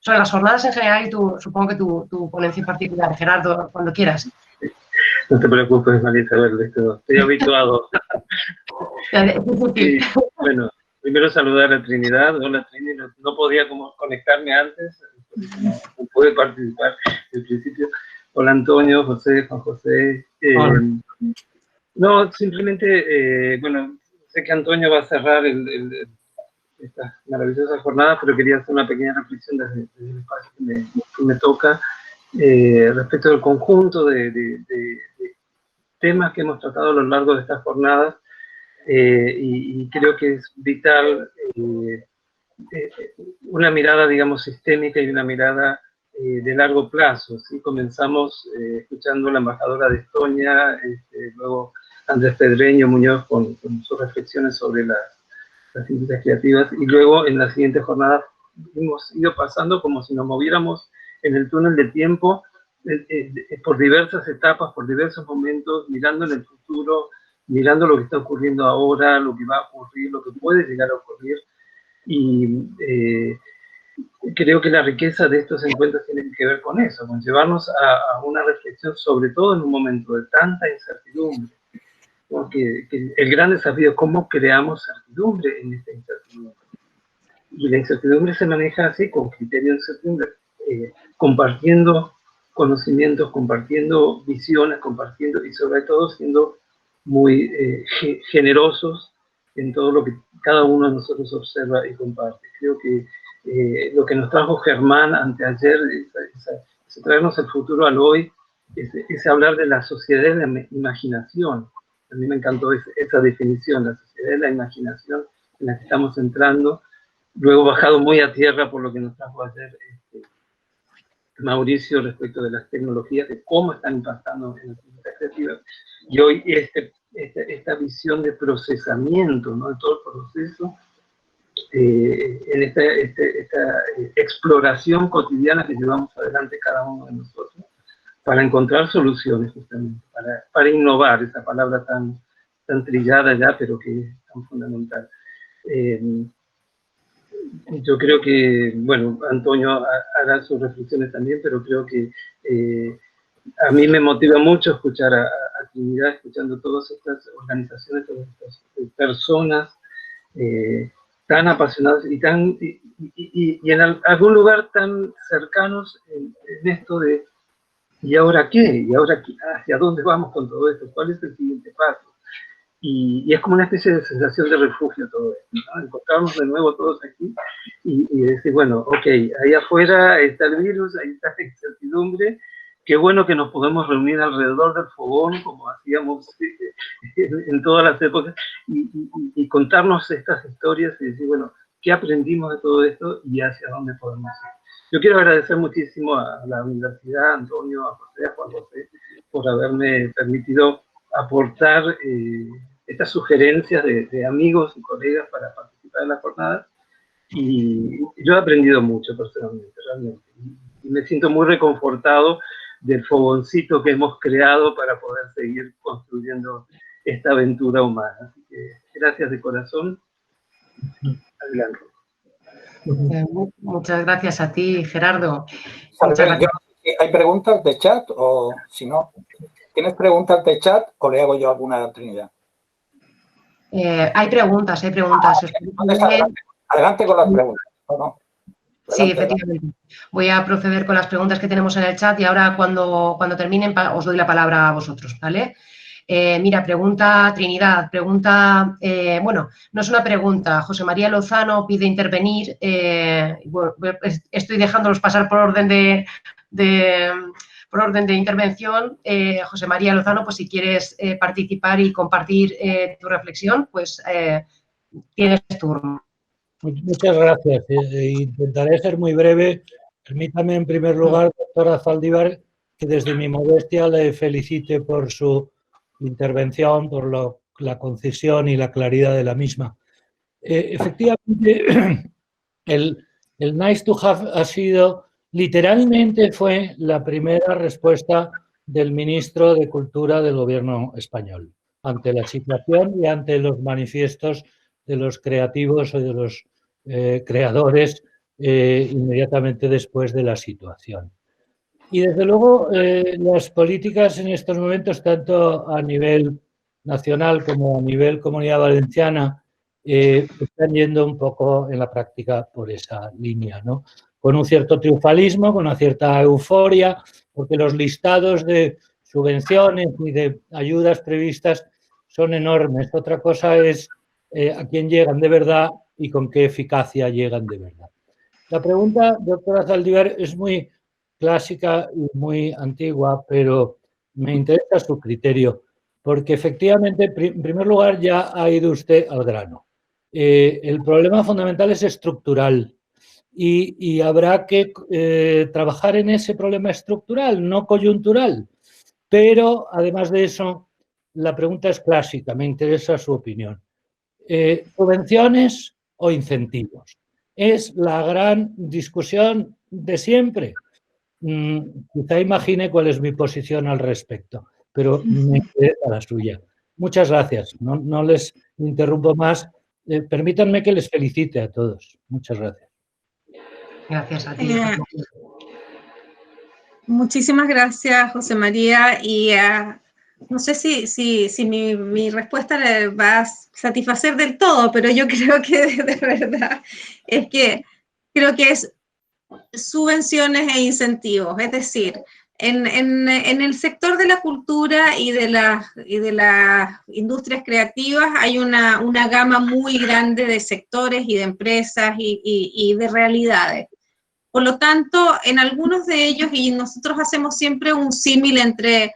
las jornadas en general y supongo que tu ponencia en particular. Gerardo, cuando quieras. No te preocupes, María Isabel, estoy habituado. Y, bueno, primero saludar a Trinidad. Hola, Trini, no podía conectarme antes, no pude participar al principio. Hola, Antonio, José, Juan José. No, simplemente, bueno, sé que Antonio va a cerrar esta maravillosa jornada, pero quería hacer una pequeña reflexión desde el espacio que me toca respecto del conjunto de temas que hemos tratado a lo largo de estas jornadas y creo que es vital una mirada, digamos, sistémica y una mirada de largo plazo. ¿Sí? Comenzamos escuchando a la embajadora de Estonia, luego Andrés Pedreño Muñoz con sus reflexiones sobre las industrias creativas, y luego en la siguiente jornada hemos ido pasando como si nos moviéramos en el túnel de tiempo por diversas etapas, por diversos momentos, mirando en el futuro, mirando lo que está ocurriendo ahora, lo que va a ocurrir, lo que puede llegar a ocurrir. Y creo que la riqueza de estos encuentros tiene que ver con eso, con llevarnos a una reflexión, sobre todo en un momento de tanta incertidumbre. Porque el gran desafío es cómo creamos certidumbre en esta incertidumbre. Y la incertidumbre se maneja así, con criterios de incertidumbre, compartiendo conocimientos, compartiendo visiones, compartiendo y sobre todo siendo muy generosos en todo lo que cada uno de nosotros observa y comparte. Creo que lo que nos trajo Germán anteayer, es traernos el futuro al hoy, es hablar de la sociedad de la imaginación. A mí me encantó esa definición, la sociedad de la imaginación en la que estamos entrando, luego bajado muy a tierra por lo que nos trajo ayer Mauricio respecto de las tecnologías, de cómo están impactando en las industrias creativas, y hoy esta visión de procesamiento, ¿no? De todo el proceso, en esta exploración cotidiana que llevamos adelante cada uno de nosotros, para encontrar soluciones justamente, para innovar, esa palabra tan trillada ya, pero que es tan fundamental. Yo creo que, bueno, Antonio hará sus reflexiones también, pero creo que a mí me motiva mucho escuchar a Trinidad, escuchando todas estas organizaciones, todas estas personas tan apasionadas y en algún lugar tan cercanos en esto de ¿y ahora qué? ¿Y ahora qué? ¿Hacia dónde vamos con todo esto? ¿Cuál es el siguiente paso? Y es como una especie de sensación de refugio todo esto, ¿no? Encontrarnos de nuevo todos aquí y decir, bueno, ok, ahí afuera está el virus, ahí está la incertidumbre, qué bueno que nos podemos reunir alrededor del fogón, como hacíamos en todas las épocas, y contarnos estas historias y decir, bueno, ¿qué aprendimos de todo esto y hacia dónde podemos ir? Yo quiero agradecer muchísimo a la universidad, a Antonio, a José, a Juan José, por haberme permitido aportar estas sugerencias de amigos y colegas para participar en la jornada. Y yo he aprendido mucho personalmente, realmente. Y me siento muy reconfortado del fogoncito que hemos creado para poder seguir construyendo esta aventura humana. Así que gracias de corazón Adelante. Muchas gracias a ti, Gerardo. ¿Hay preguntas de chat o si no? ¿Tienes preguntas de chat o le hago yo alguna a Trinidad? Hay preguntas. Adelante con las preguntas. ¿No? Sí, efectivamente. Voy a proceder con las preguntas que tenemos en el chat y ahora cuando terminen os doy la palabra a vosotros, ¿vale? Mira, pregunta Trinidad, bueno, no es una pregunta, José María Lozano pide intervenir, bueno, estoy dejándolos pasar por orden de intervención. José María Lozano, pues si quieres participar y compartir tu reflexión, pues tienes turno. Muchas gracias. Intentaré ser muy breve. Permítame, en primer lugar, doctora Zaldivar, que desde mi modestia le felicite por su intervención, por la concisión y la claridad de la misma. Efectivamente, el nice to have ha sido, literalmente fue la primera respuesta del ministro de Cultura del Gobierno español ante la situación y ante los manifiestos de los creativos o de los creadores inmediatamente después de la situación. Y desde luego las políticas en estos momentos, tanto a nivel nacional como a nivel Comunidad Valenciana, están yendo un poco en la práctica por esa línea, ¿no? Con un cierto triunfalismo, con una cierta euforia, porque los listados de subvenciones y de ayudas previstas son enormes. Otra cosa es a quién llegan de verdad y con qué eficacia llegan de verdad. La pregunta, doctora Zaldivar, es muy clásica y muy antigua, pero me interesa su criterio, porque efectivamente, en primer lugar, ya ha ido usted al grano. El problema fundamental es estructural y habrá que trabajar en ese problema estructural, no coyuntural. Pero, además de eso, la pregunta es clásica, me interesa su opinión. ¿Subvenciones o incentivos? Es la gran discusión de siempre. Quizá imagine cuál es mi posición al respecto, pero me interesa la suya. Muchas gracias. No les interrumpo más. Permítanme que les felicite a todos. Muchas gracias. Gracias a ti. Muchísimas gracias, José María. Y no sé si mi respuesta le va a satisfacer del todo, pero yo creo que de verdad es que creo que es subvenciones e incentivos. Es decir, en el sector de la cultura y de las industrias creativas hay una gama muy grande de sectores y de empresas y de realidades. Por lo tanto, en algunos de ellos, y nosotros hacemos siempre un símil entre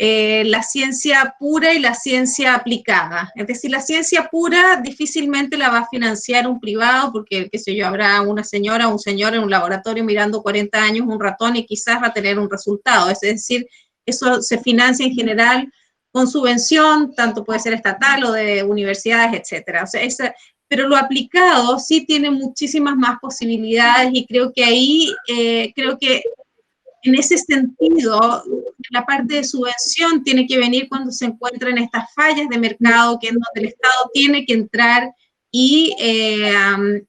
la ciencia pura y la ciencia aplicada. Es decir, la ciencia pura difícilmente la va a financiar un privado, porque, qué sé yo, habrá una señora o un señor en un laboratorio mirando 40 años un ratón y quizás va a tener un resultado. Es decir, eso se financia en general con subvención, tanto puede ser estatal o de universidades, etcétera. O sea, pero lo aplicado sí tiene muchísimas más posibilidades y creo que ahí, creo que en ese sentido, la parte de subvención tiene que venir cuando se encuentran estas fallas de mercado, que es donde el Estado tiene que entrar y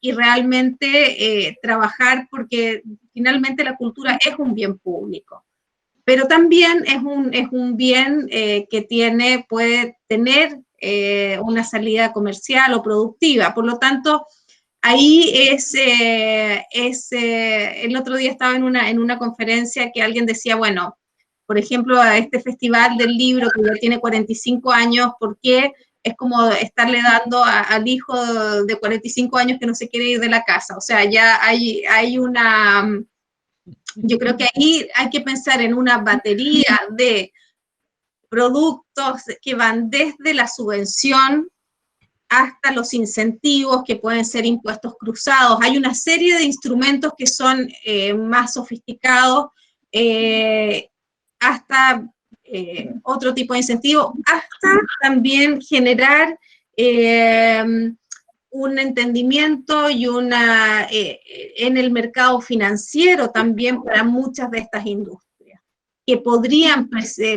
realmente trabajar, porque finalmente la cultura es un bien público, pero también es un bien que puede tener una salida comercial o productiva. Por lo tanto, ahí el otro día estaba en una conferencia que alguien decía, bueno, por ejemplo, a este festival del libro que ya tiene 45 años, ¿por qué es como estarle dando al hijo de 45 años que no se quiere ir de la casa? O sea, ya hay una... Yo creo que ahí hay que pensar en una batería de productos que van desde la subvención hasta los incentivos, que pueden ser impuestos cruzados. Hay una serie de instrumentos que son más sofisticados, hasta otro tipo de incentivo, hasta también generar un entendimiento y en el mercado financiero también para muchas de estas industrias, que podrían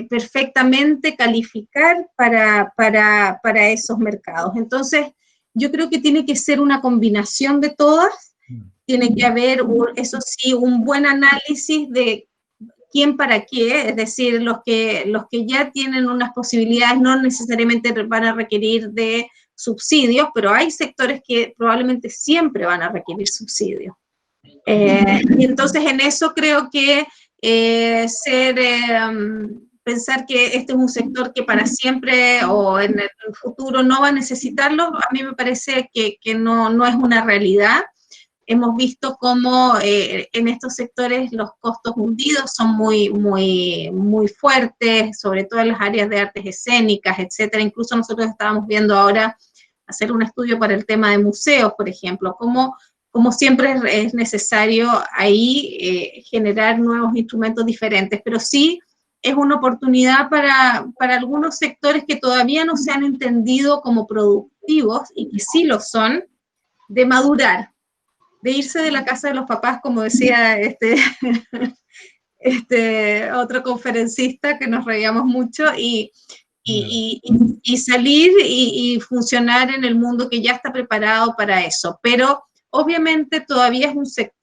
perfectamente calificar para esos mercados. Entonces, Yo creo que tiene que ser una combinación de todas, tiene que haber, eso sí, un buen análisis de quién para qué, es decir, los que ya tienen unas posibilidades no necesariamente van a requerir de subsidios, pero hay sectores que probablemente siempre van a requerir subsidios. Y entonces en eso creo que pensar que este es un sector que para siempre o en el futuro no va a necesitarlo, a mí me parece que no es una realidad. Hemos visto cómo en estos sectores los costos hundidos son muy fuertes, sobre todo en las áreas de artes escénicas, etcétera. Incluso nosotros estábamos viendo ahora hacer un estudio para el tema de museos, por ejemplo, como siempre es necesario ahí generar nuevos instrumentos diferentes, pero sí es una oportunidad para algunos sectores que todavía no se han entendido como productivos, y que sí lo son, de madurar, de irse de la casa de los papás, como decía otro conferencista que nos reíamos mucho, y salir y funcionar en el mundo que ya está preparado para eso. Pero obviamente todavía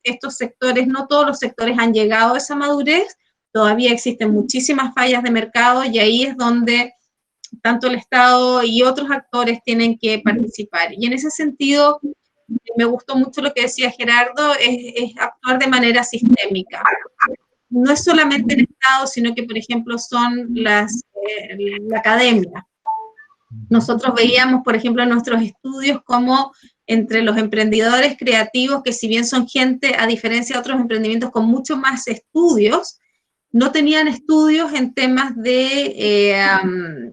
estos sectores, no todos los sectores han llegado a esa madurez, todavía existen muchísimas fallas de mercado, y ahí es donde tanto el Estado y otros actores tienen que participar. Y en ese sentido, me gustó mucho lo que decía Gerardo, es actuar de manera sistémica. No es solamente el Estado, sino que, por ejemplo, son la academia. Nosotros veíamos, por ejemplo, en nuestros estudios cómo entre los emprendedores creativos, que si bien son gente, a diferencia de otros emprendimientos con mucho más estudios, no tenían estudios en temas de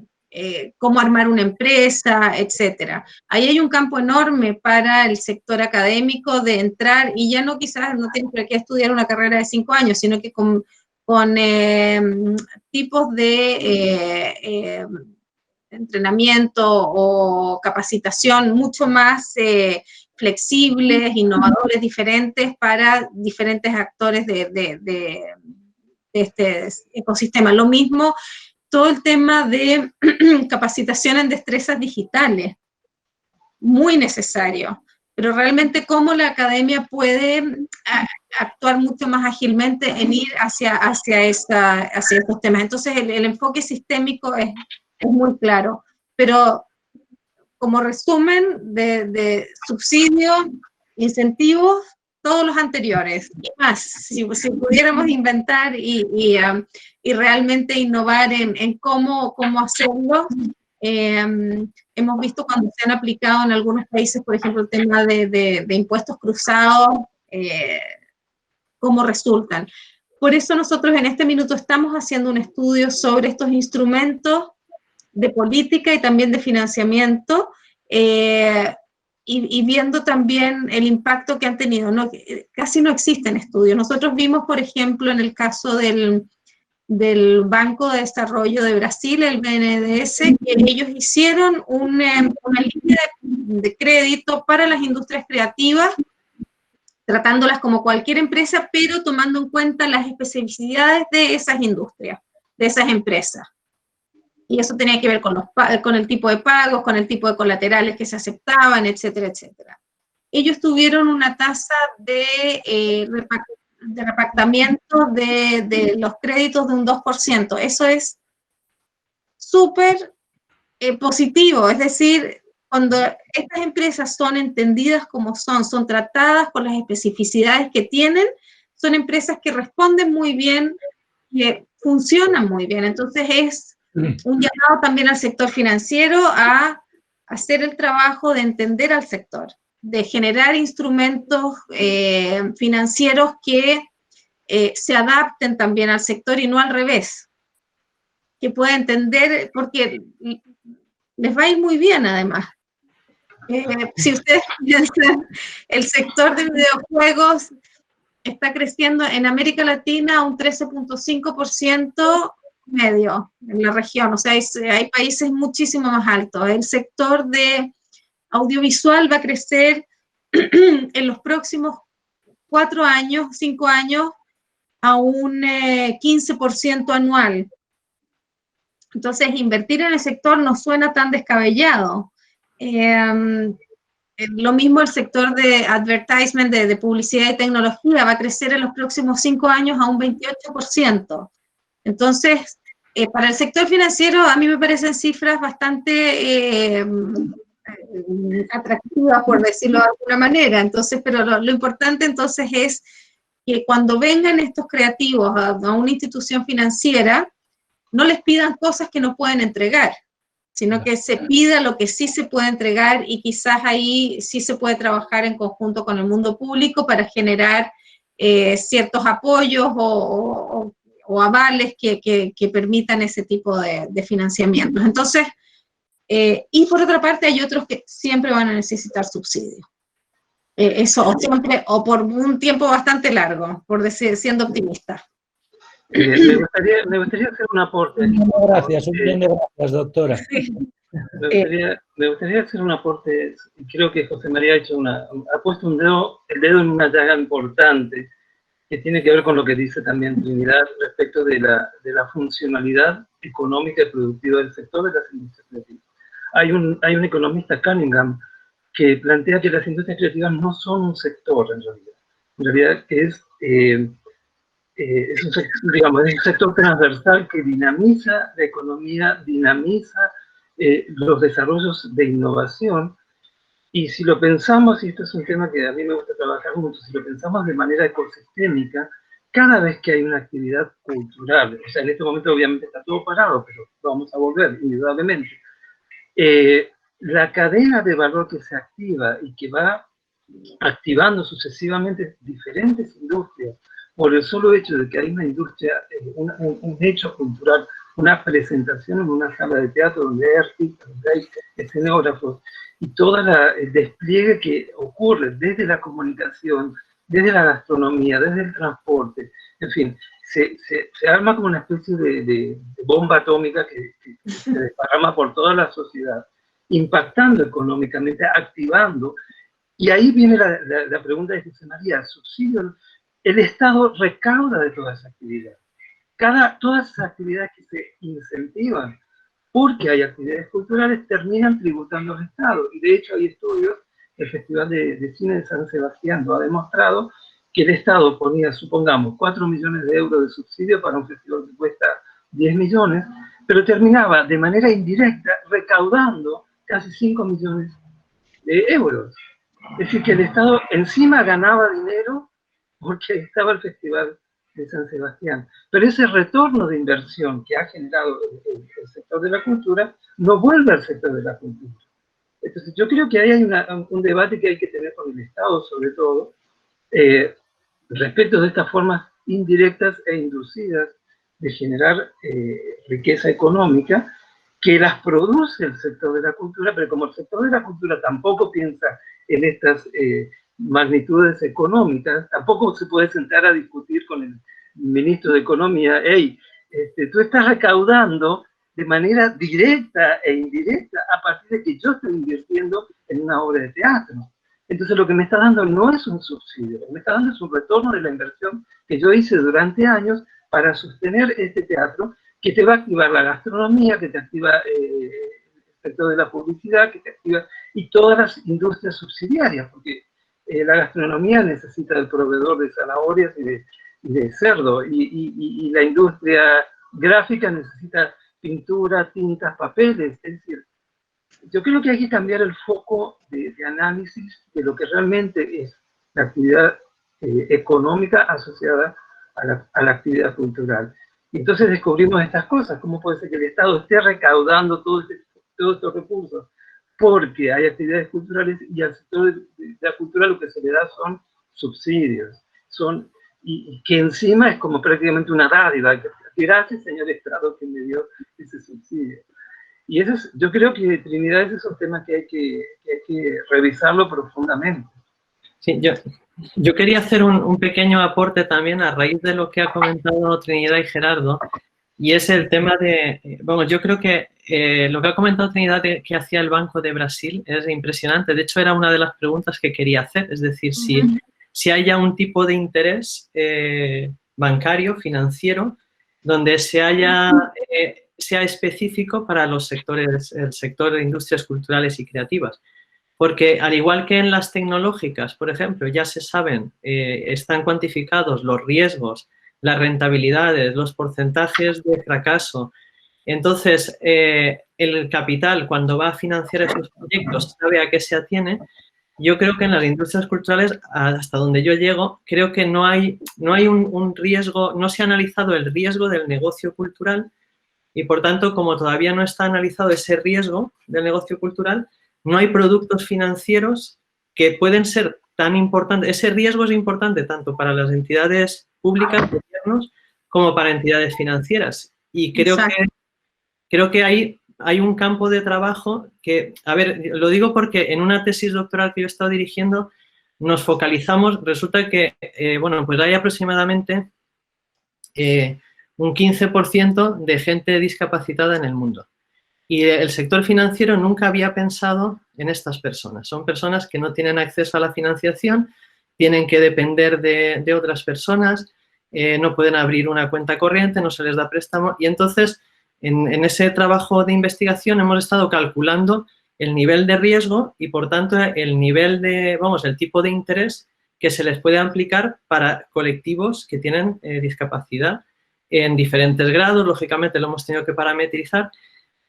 cómo armar una empresa, etcétera. Ahí hay un campo enorme para el sector académico de entrar, y ya no quizás no tienen por qué estudiar una carrera de 5 años, sino que con tipos de entrenamiento o capacitación mucho más flexibles, innovadores, diferentes para diferentes actores de este ecosistema. Lo mismo todo el tema de capacitación en destrezas digitales, muy necesario, pero realmente cómo la academia puede actuar mucho más ágilmente en ir hacia estos temas. Entonces el enfoque sistémico es muy claro, pero como resumen de subsidios, incentivos, todos los anteriores y más. Si pudiéramos inventar y realmente innovar en cómo hacerlo, hemos visto cuando se han aplicado en algunos países, por ejemplo, el tema de impuestos cruzados, cómo resultan. Por eso nosotros en este minuto estamos haciendo un estudio sobre estos instrumentos de política y también de financiamiento, y viendo también el impacto que han tenido. Casi no existen estudios. Nosotros vimos, por ejemplo, en el caso del Banco de Desarrollo de Brasil, el BNDES, que ellos hicieron una línea de crédito para las industrias creativas, tratándolas como cualquier empresa, pero tomando en cuenta las especificidades de esas industrias, de esas empresas. Y eso tenía que ver con el tipo de pagos, con el tipo de colaterales que se aceptaban, etcétera, etcétera. Ellos tuvieron una tasa de repactamiento de los créditos de un 2%. Eso es súper positivo, es decir, cuando estas empresas son entendidas como son tratadas con las especificidades que tienen, son empresas que responden muy bien, que funcionan muy bien. Entonces es un llamado también al sector financiero a hacer el trabajo de entender al sector, de generar instrumentos financieros que se adapten también al sector y no al revés, que pueda entender, porque les va a ir muy bien además. Si ustedes piensan, el sector de videojuegos está creciendo en América Latina un 13.5% medio en la región, o sea, hay países muchísimo más altos. El sector de audiovisual va a crecer en los próximos 4 años, 5 años, a un 15% anual. Entonces, invertir en el sector no suena tan descabellado. lo mismo el sector de advertisement, de publicidad y tecnología, va a crecer en los próximos 5 años a un 28%. Entonces, para el sector financiero a mí me parecen cifras bastante atractivas, por decirlo de alguna manera. Entonces, pero lo importante entonces es que cuando vengan estos creativos a una institución financiera, no les pidan cosas que no pueden entregar, sino que se pida lo que sí se puede entregar, y quizás ahí sí se puede trabajar en conjunto con el mundo público para generar ciertos apoyos o avales que permitan ese tipo de financiamientos. Entonces, y por otra parte hay otros que siempre van a necesitar subsidios. Eso, siempre, o por un tiempo bastante largo, por decir, siendo optimista. Me gustaría hacer un aporte. Gracias, un millón de gracias, doctora. Me gustaría hacer un aporte. Creo que José María ha puesto el dedo en una llaga importante, que tiene que ver con lo que dice también Trinidad respecto de la funcionalidad económica y productiva del sector de las industrias creativas. Hay un economista, Cunningham, que plantea que las industrias creativas no son un sector en realidad. En realidad es un sector transversal que dinamiza la economía, dinamiza los desarrollos de innovación. Y si lo pensamos, y esto es un tema que a mí me gusta trabajar mucho, si lo pensamos de manera ecosistémica, cada vez que hay una actividad cultural, o sea, en este momento obviamente está todo parado, pero vamos a volver, indudablemente, la cadena de valor que se activa y que va activando sucesivamente diferentes industrias, por el solo hecho de que hay una industria, un hecho cultural, una presentación en una sala de teatro donde hay artistas, donde hay escenógrafos, y todo el despliegue que ocurre desde la comunicación, desde la gastronomía, desde el transporte, en fin, se arma como una especie de bomba atómica que se desparrama por toda la sociedad, impactando económicamente, activando. Y ahí viene la pregunta de José María, subsidio. El Estado recauda de toda esa actividad. Todas esas actividades que se incentivan porque hay actividades culturales terminan tributando al Estado. Y de hecho hay estudios, el Festival de Cine de San Sebastián lo ha demostrado, que el Estado ponía, supongamos, 4 millones de euros de subsidio para un festival que cuesta 10 millones, pero terminaba de manera indirecta recaudando casi 5 millones de euros. Es decir, que el Estado encima ganaba dinero porque estaba el Festival de San Sebastián. Pero ese retorno de inversión que ha generado el sector de la cultura no vuelve al sector de la cultura. Entonces yo creo que ahí hay un debate que hay que tener con el Estado, sobre todo, respecto de estas formas indirectas e inducidas de generar riqueza económica, que las produce el sector de la cultura, pero como el sector de la cultura tampoco piensa en estas magnitudes económicas, tampoco se puede sentar a discutir con el ministro de Economía, hey, tú estás recaudando de manera directa e indirecta a partir de que yo estoy invirtiendo en una obra de teatro. Entonces lo que me está dando no es un subsidio, lo que me está dando es un retorno de la inversión que yo hice durante años para sostener este teatro, que te va a activar la gastronomía, que te activa el sector de la publicidad, que te activa, y todas las industrias subsidiarias, porque la gastronomía necesita del proveedor de zanahorias y de cerdo, y la industria gráfica necesita pintura, tintas, papeles. Es decir, yo creo que hay que cambiar el foco de análisis de lo que realmente es la actividad económica asociada a la actividad cultural. Y entonces descubrimos estas cosas. ¿Cómo puede ser que el Estado esté recaudando todos estos recursos? Porque hay actividades culturales y al sector de la cultura lo que se le da son subsidios. Y que encima es como prácticamente una dádiva. Gracias, señor Estrado, que me dio ese subsidio. Y yo creo que, Trinidad, esos son temas que hay que revisarlo profundamente. Sí, yo quería hacer un pequeño aporte también a raíz de lo que ha comentado Trinidad y Gerardo, y es el tema de, bueno, yo creo que lo que ha comentado Trinidad que hacía el Banco de Brasil es impresionante. De hecho, era una de las preguntas que quería hacer, es decir, si hay ya un tipo de interés bancario, financiero, donde sea específico para los sectores, el sector de industrias culturales y creativas. Porque al igual que en las tecnológicas, por ejemplo, ya se saben, están cuantificados los riesgos, las rentabilidades, los porcentajes de fracaso. Entonces, el capital, cuando va a financiar esos proyectos, sabe a qué se atiene. Yo creo que en las industrias culturales, hasta donde yo llego, creo que no hay un riesgo, no se ha analizado el riesgo del negocio cultural y, por tanto, como todavía no está analizado ese riesgo del negocio cultural, no hay productos financieros que pueden ser tan importantes. Ese riesgo es importante tanto para las entidades públicas, gobiernos, como para entidades financieras. Y creo que hay un campo de trabajo que, a ver, lo digo porque en una tesis doctoral que yo he estado dirigiendo nos focalizamos, resulta que, bueno, pues hay aproximadamente un 15% de gente discapacitada en el mundo. Y el sector financiero nunca había pensado en estas personas. Son personas que no tienen acceso a la financiación, tienen que depender de otras personas, no pueden abrir una cuenta corriente, no se les da préstamo. Y entonces, en ese trabajo de investigación hemos estado calculando el nivel de riesgo y, por tanto, el nivel de, vamos, el tipo de interés que se les puede aplicar para colectivos que tienen discapacidad en diferentes grados. Lógicamente, lo hemos tenido que parametrizar.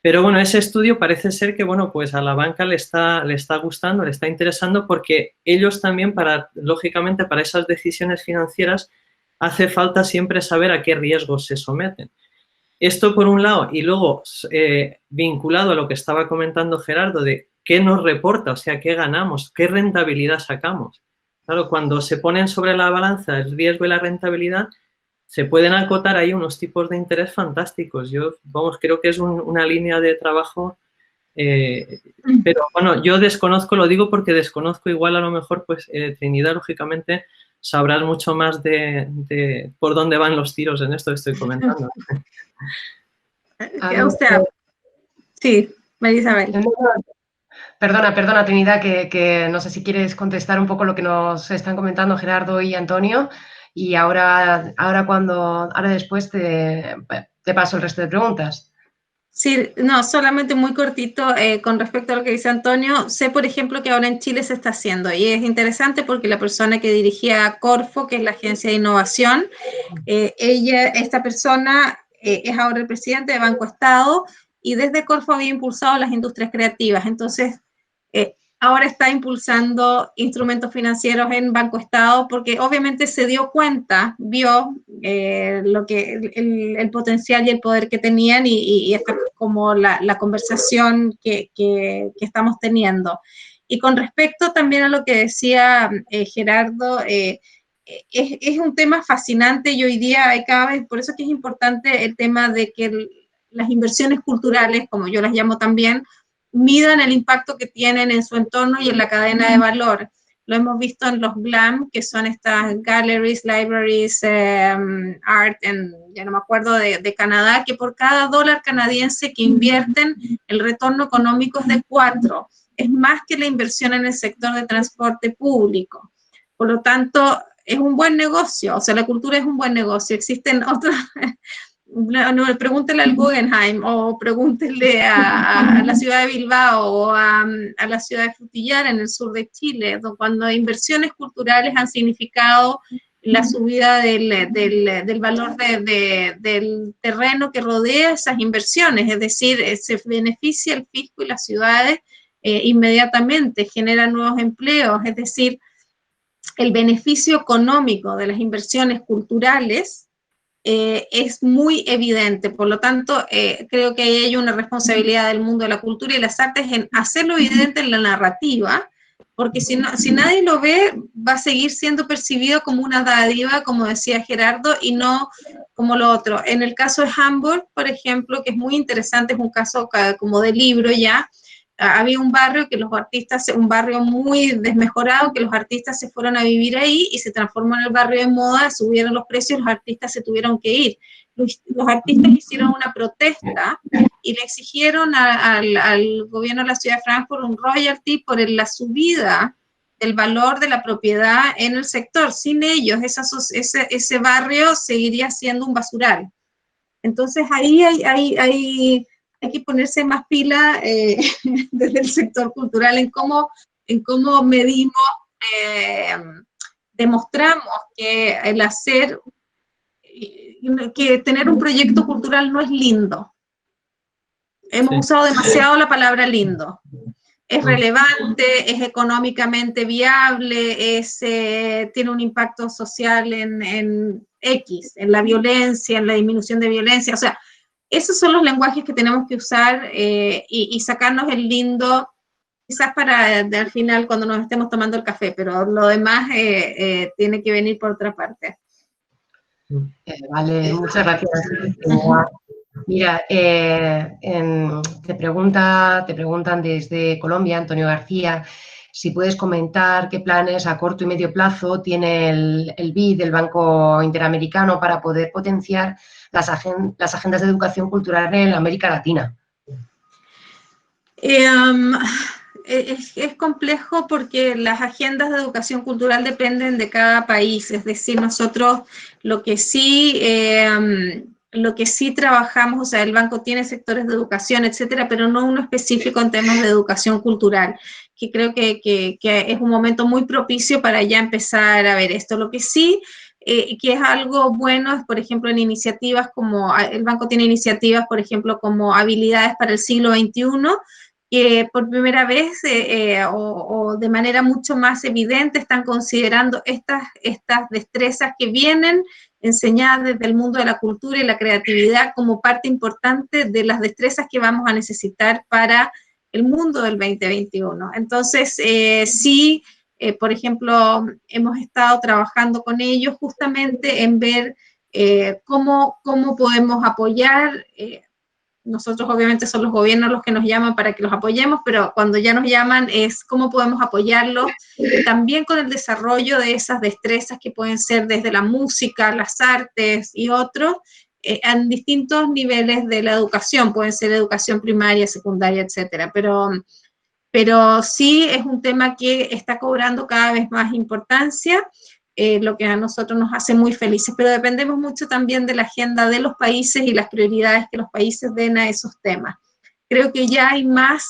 Pero bueno, ese estudio parece ser que, bueno, pues a la banca le está gustando, le está interesando porque ellos también, lógicamente, para esas decisiones financieras hace falta siempre saber a qué riesgos se someten. Esto por un lado, y luego vinculado a lo que estaba comentando Gerardo de qué nos reporta, o sea, qué ganamos, qué rentabilidad sacamos. Claro, cuando se ponen sobre la balanza el riesgo y la rentabilidad, se pueden acotar ahí unos tipos de interés fantásticos. Yo, vamos, creo que es una línea de trabajo, pero bueno, yo desconozco, lo digo porque desconozco igual a lo mejor, pues Trinidad, lógicamente, sabrás mucho más de por dónde van los tiros en esto que estoy comentando. Sí, María Isabel. Perdona, Trinidad, que no sé si quieres contestar un poco lo que nos están comentando Gerardo y Antonio. Y ahora después te paso el resto de preguntas. Sí, no, solamente muy cortito con respecto a lo que dice Antonio. Sé, por ejemplo, que ahora en Chile se está haciendo y es interesante porque la persona que dirigía Corfo, que es la agencia de innovación, esta persona es ahora el presidente de Banco Estado y desde Corfo había impulsado las industrias creativas. Entonces, ahora está impulsando instrumentos financieros en Banco Estado porque obviamente se dio cuenta, vio el potencial y el poder que tenían y esta como la conversación que estamos teniendo. Y con respecto también a lo que decía Gerardo, es un tema fascinante y hoy día hay cada vez, por eso es que es importante el tema de que las inversiones culturales, como yo las llamo también, midan el impacto que tienen en su entorno y en la cadena de valor. Lo hemos visto en los GLAM, que son estas galleries, libraries, art, ya no me acuerdo, de Canadá, que por cada dólar canadiense que invierten, el retorno económico es de 4. Es más que la inversión en el sector de transporte público. Por lo tanto, es un buen negocio, o sea, la cultura es un buen negocio. Existen otros... No, pregúntele al Guggenheim o pregúntele a la ciudad de Bilbao o a la ciudad de Frutillar en el sur de Chile, cuando inversiones culturales han significado la subida del valor del terreno que rodea esas inversiones, es decir, se beneficia el fisco y las ciudades inmediatamente, genera nuevos empleos, es decir, el beneficio económico de las inversiones culturales es muy evidente. Por lo tanto, creo que hay una responsabilidad del mundo de la cultura y las artes en hacerlo evidente en la narrativa, porque si nadie lo ve, va a seguir siendo percibido como una dádiva, como decía Gerardo, y no como lo otro. En el caso de Hamburg, por ejemplo, que es muy interesante, es un caso como de libro ya, había un barrio que los artistas, un barrio muy desmejorado, que los artistas se fueron a vivir ahí y se transformó en el barrio de moda, subieron los precios, los artistas se tuvieron que ir. Los artistas hicieron una protesta y le exigieron al gobierno de la ciudad de Frankfurt un royalty por la subida del valor de la propiedad en el sector. Sin ellos, ese barrio seguiría siendo un basural. Entonces ahí hay que ponerse más pila desde el sector cultural en cómo en cómo medimos, demostramos que el hacer, que tener un proyecto cultural no es lindo. Hemos usado demasiado la palabra lindo. Es relevante, es económicamente viable, tiene un impacto social en X, en la violencia, en la disminución de violencia. O sea, esos son los lenguajes que tenemos que usar y sacarnos el lindo, quizás para al final cuando nos estemos tomando el café, pero lo demás tiene que venir por otra parte. Vale, muchas gracias. Mira, te preguntan desde Colombia, Antonio García, si puedes comentar qué planes a corto y medio plazo tiene el BID, el Banco Interamericano, para poder potenciar las agendas de educación cultural en América Latina. Es complejo porque las agendas de educación cultural dependen de cada país, es decir, nosotros lo que sí trabajamos, o sea, el banco tiene sectores de educación, etcétera, pero no uno específico en temas de educación cultural, que creo que es un momento muy propicio para ya empezar a ver esto. Lo que sí, que es algo bueno, es por ejemplo en iniciativas como, el banco tiene iniciativas, por ejemplo, como habilidades para el siglo XXI, que por primera vez o de manera mucho más evidente están considerando estas destrezas que vienen enseñadas desde el mundo de la cultura y la creatividad como parte importante de las destrezas que vamos a necesitar para el mundo del 2021. Entonces, sí, por ejemplo, hemos estado trabajando con ellos justamente en ver cómo podemos apoyar. Nosotros obviamente son los gobiernos los que nos llaman para que los apoyemos, pero cuando ya nos llaman es cómo podemos apoyarlos también con el desarrollo de esas destrezas que pueden ser desde la música, las artes y otros, en distintos niveles de la educación, pueden ser educación primaria, secundaria, etcétera, pero sí es un tema que está cobrando cada vez más importancia, lo que a nosotros nos hace muy felices, pero dependemos mucho también de la agenda de los países y las prioridades que los países den a esos temas. Creo que ya hay más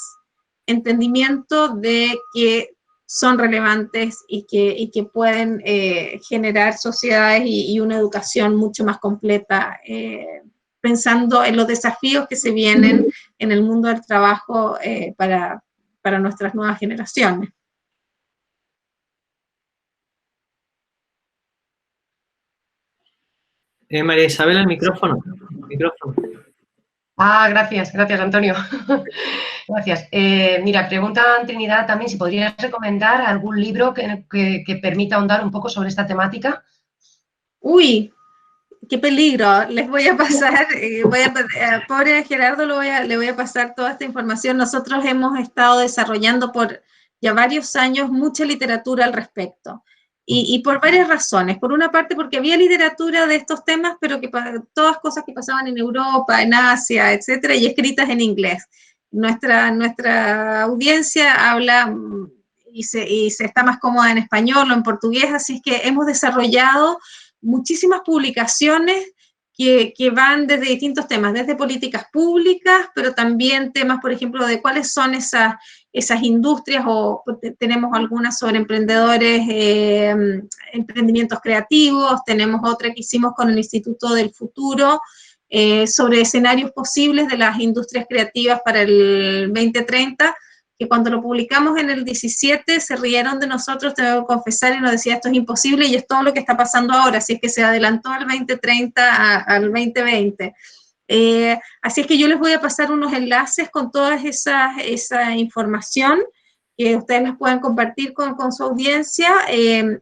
entendimiento de que son relevantes y que pueden generar sociedades y una educación mucho más completa, pensando en los desafíos que se vienen en el mundo del trabajo para nuestras nuevas generaciones. María Isabel, el micrófono. Gracias, Antonio. Gracias. Mira, pregunta Trinidad también si podrías recomendar algún libro que permita ahondar un poco sobre esta temática. Uy, qué peligro. Les voy a pasar, pobre Gerardo, le voy a pasar toda esta información. Nosotros hemos estado desarrollando por ya varios años mucha literatura al respecto. Y por varias razones. Por una parte, porque había literatura de estos temas, pero que todas cosas que pasaban en Europa, en Asia, etcétera, y escritas en inglés. Nuestra audiencia habla y se está más cómoda en español o en portugués, así es que hemos desarrollado muchísimas publicaciones que van desde distintos temas, desde políticas públicas, pero también temas, por ejemplo, de cuáles son esas industrias, o tenemos algunas sobre emprendedores, emprendimientos creativos, tenemos otra que hicimos con el Instituto del Futuro, sobre escenarios posibles de las industrias creativas para el 2030, que cuando lo publicamos en el 17 se rieron de nosotros, tengo que confesar, y nos decía esto es imposible, y es todo lo que está pasando ahora, así es que se adelantó al 2030 al 2020. Así es que yo les voy a pasar unos enlaces con toda esa información, que ustedes las puedan compartir con su audiencia,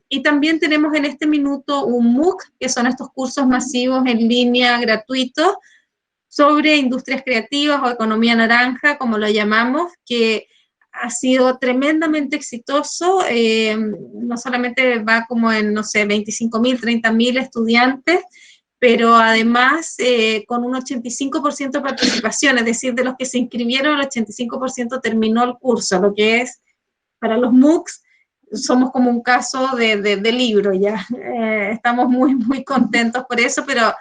y también tenemos en este minuto un MOOC, que son estos cursos masivos en línea gratuitos, sobre industrias creativas o economía naranja, como lo llamamos, que ha sido tremendamente exitoso, no solamente va como en, no sé, 25.000, 30.000 estudiantes, pero además con un 85% de participación, es decir, de los que se inscribieron, el 85% terminó el curso, lo que es, para los MOOCs, somos como un caso de libro ya, estamos muy, muy contentos por eso, pero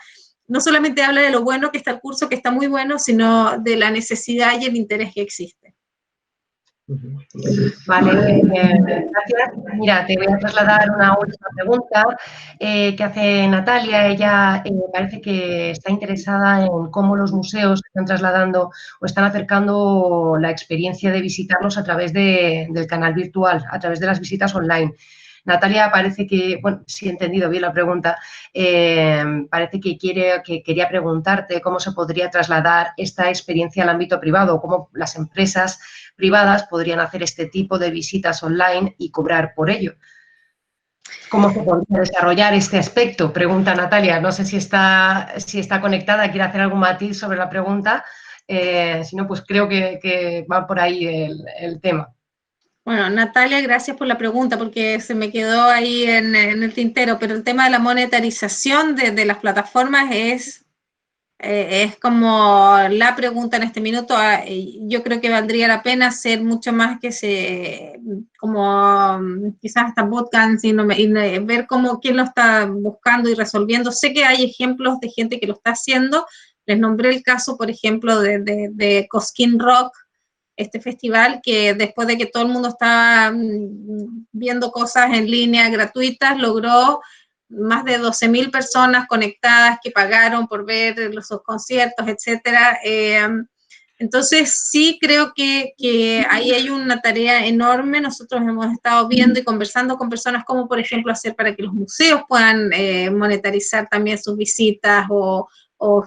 no solamente habla de lo bueno que está el curso, que está muy bueno, sino de la necesidad y el interés que existe. Vale, gracias. Mira, te voy a trasladar una última pregunta que hace Natalia. Ella parece que está interesada en cómo los museos están trasladando o están acercando la experiencia de visitarlos a través del canal virtual, a través de las visitas online. Natalia parece que, bueno, si he entendido bien la pregunta, parece que quería preguntarte cómo se podría trasladar esta experiencia al ámbito privado, cómo las empresas privadas podrían hacer este tipo de visitas online y cobrar por ello. ¿Cómo se podría desarrollar este aspecto? Pregunta Natalia. No sé si está conectada, quiere hacer algún matiz sobre la pregunta. Si no, pues creo que va por ahí el tema. Bueno, Natalia, gracias por la pregunta, porque se me quedó ahí en el tintero, pero el tema de la monetarización de las plataformas es como la pregunta en este minuto. Yo creo que valdría la pena hacer mucho más que como quizás hasta bootcamps y ver quién lo está buscando y resolviendo. Sé que hay ejemplos de gente que lo está haciendo. Les nombré el caso, por ejemplo, de Cosquín Rock, este festival que después de que todo el mundo estaba viendo cosas en línea gratuitas, logró más de 12.000 personas conectadas que pagaron por ver los conciertos, etcétera. Entonces, sí creo que ahí hay una tarea enorme. Nosotros hemos estado viendo y conversando con personas como, por ejemplo, hacer para que los museos puedan monetarizar también sus visitas o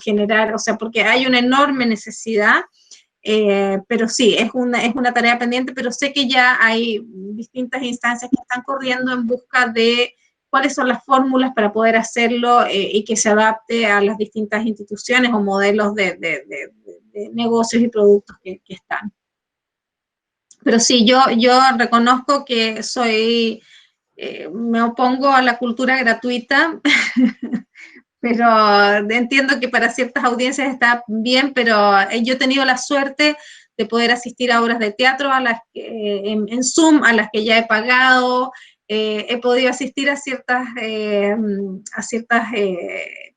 generar, o sea, porque hay una enorme necesidad. Pero sí, es una tarea pendiente, pero sé que ya hay distintas instancias que están corriendo en busca de cuáles son las fórmulas para poder hacerlo y que se adapte a las distintas instituciones o modelos de negocios y productos que están. Pero sí, yo reconozco que me opongo a la cultura gratuita, pero entiendo que para ciertas audiencias está bien, pero yo he tenido la suerte de poder asistir a obras de teatro en Zoom, a las que ya he pagado. He podido asistir a ciertos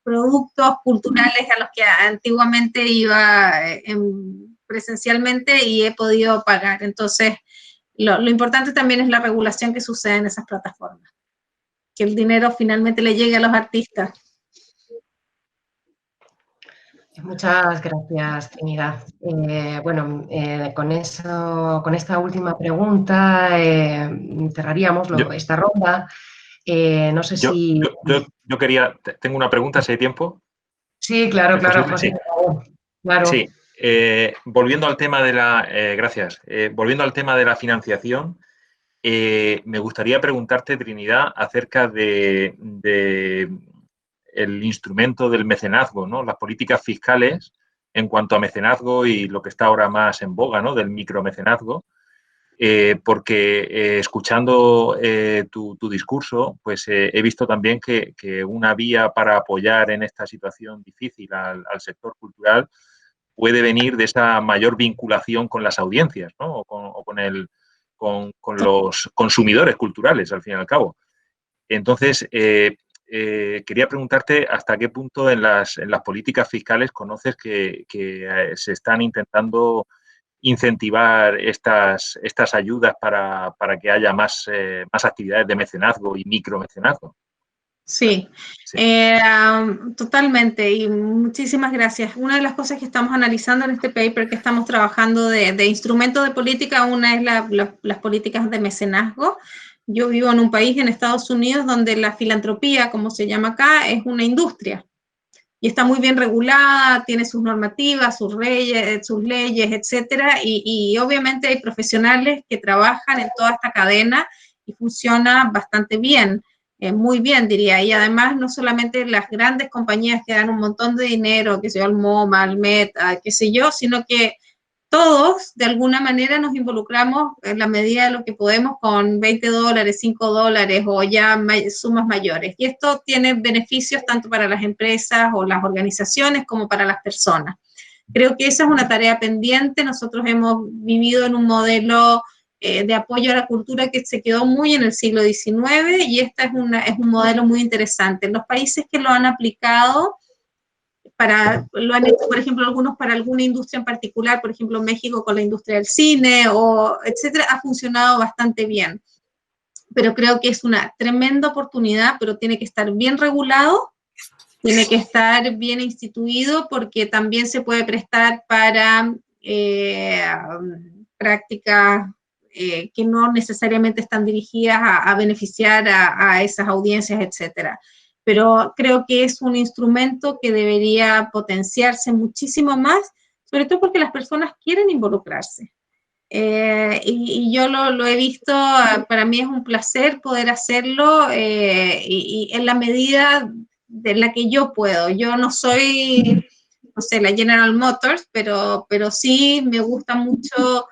productos culturales a los que antiguamente iba presencialmente y he podido pagar. Entonces, lo importante también es la regulación que sucede en esas plataformas, que el dinero finalmente le llegue a los artistas. Muchas gracias, Trinidad. Bueno, con esta última pregunta cerraríamos esta ronda. No sé si... Yo tengo una pregunta, si hay tiempo. Sí, claro, José. Sí. Claro. Sí. Volviendo al tema de la... gracias. Volviendo al tema de la financiación, me gustaría preguntarte, Trinidad, acerca de el instrumento del mecenazgo, ¿no? Las políticas fiscales en cuanto a mecenazgo y lo que está ahora más en boga, ¿no? Del micromecenazgo, porque escuchando tu discurso, pues he visto también que una vía para apoyar en esta situación difícil al sector cultural puede venir de esa mayor vinculación con las audiencias, ¿no? O con los consumidores culturales, al fin y al cabo. Entonces, quería preguntarte hasta qué punto en las políticas fiscales conoces que se están intentando incentivar estas ayudas para que haya más actividades de mecenazgo y micromecenazgo. Sí, totalmente, y muchísimas gracias. Una de las cosas que estamos analizando en este paper que estamos trabajando de instrumentos de política, una es las políticas de mecenazgo. Yo vivo en un país, en Estados Unidos, donde la filantropía, como se llama acá, es una industria y está muy bien regulada, tiene sus normativas, sus leyes, etcétera, y obviamente hay profesionales que trabajan en toda esta cadena y funciona bastante bien. Muy bien, diría, y además no solamente las grandes compañías que dan un montón de dinero, que sea el MoMA, el Meta, qué sé yo, sino que todos de alguna manera nos involucramos en la medida de lo que podemos con $20, $5 o ya sumas mayores. Y esto tiene beneficios tanto para las empresas o las organizaciones como para las personas. Creo que esa es una tarea pendiente. Nosotros hemos vivido en un modelo de apoyo a la cultura que se quedó muy en el siglo XIX y este es un modelo muy interesante. En los países que lo han aplicado, lo han hecho, por ejemplo, algunos para alguna industria en particular, por ejemplo, México con la industria del cine, o etcétera, ha funcionado bastante bien. Pero creo que es una tremenda oportunidad, pero tiene que estar bien regulado, tiene que estar bien instituido, porque también se puede prestar para prácticas que no necesariamente están dirigidas a beneficiar a esas audiencias, etcétera. Pero creo que es un instrumento que debería potenciarse muchísimo más, sobre todo porque las personas quieren involucrarse. Y yo lo he visto, para mí es un placer poder hacerlo y en la medida de la que yo puedo. Yo no soy, no sé, la General Motors, pero sí me gusta mucho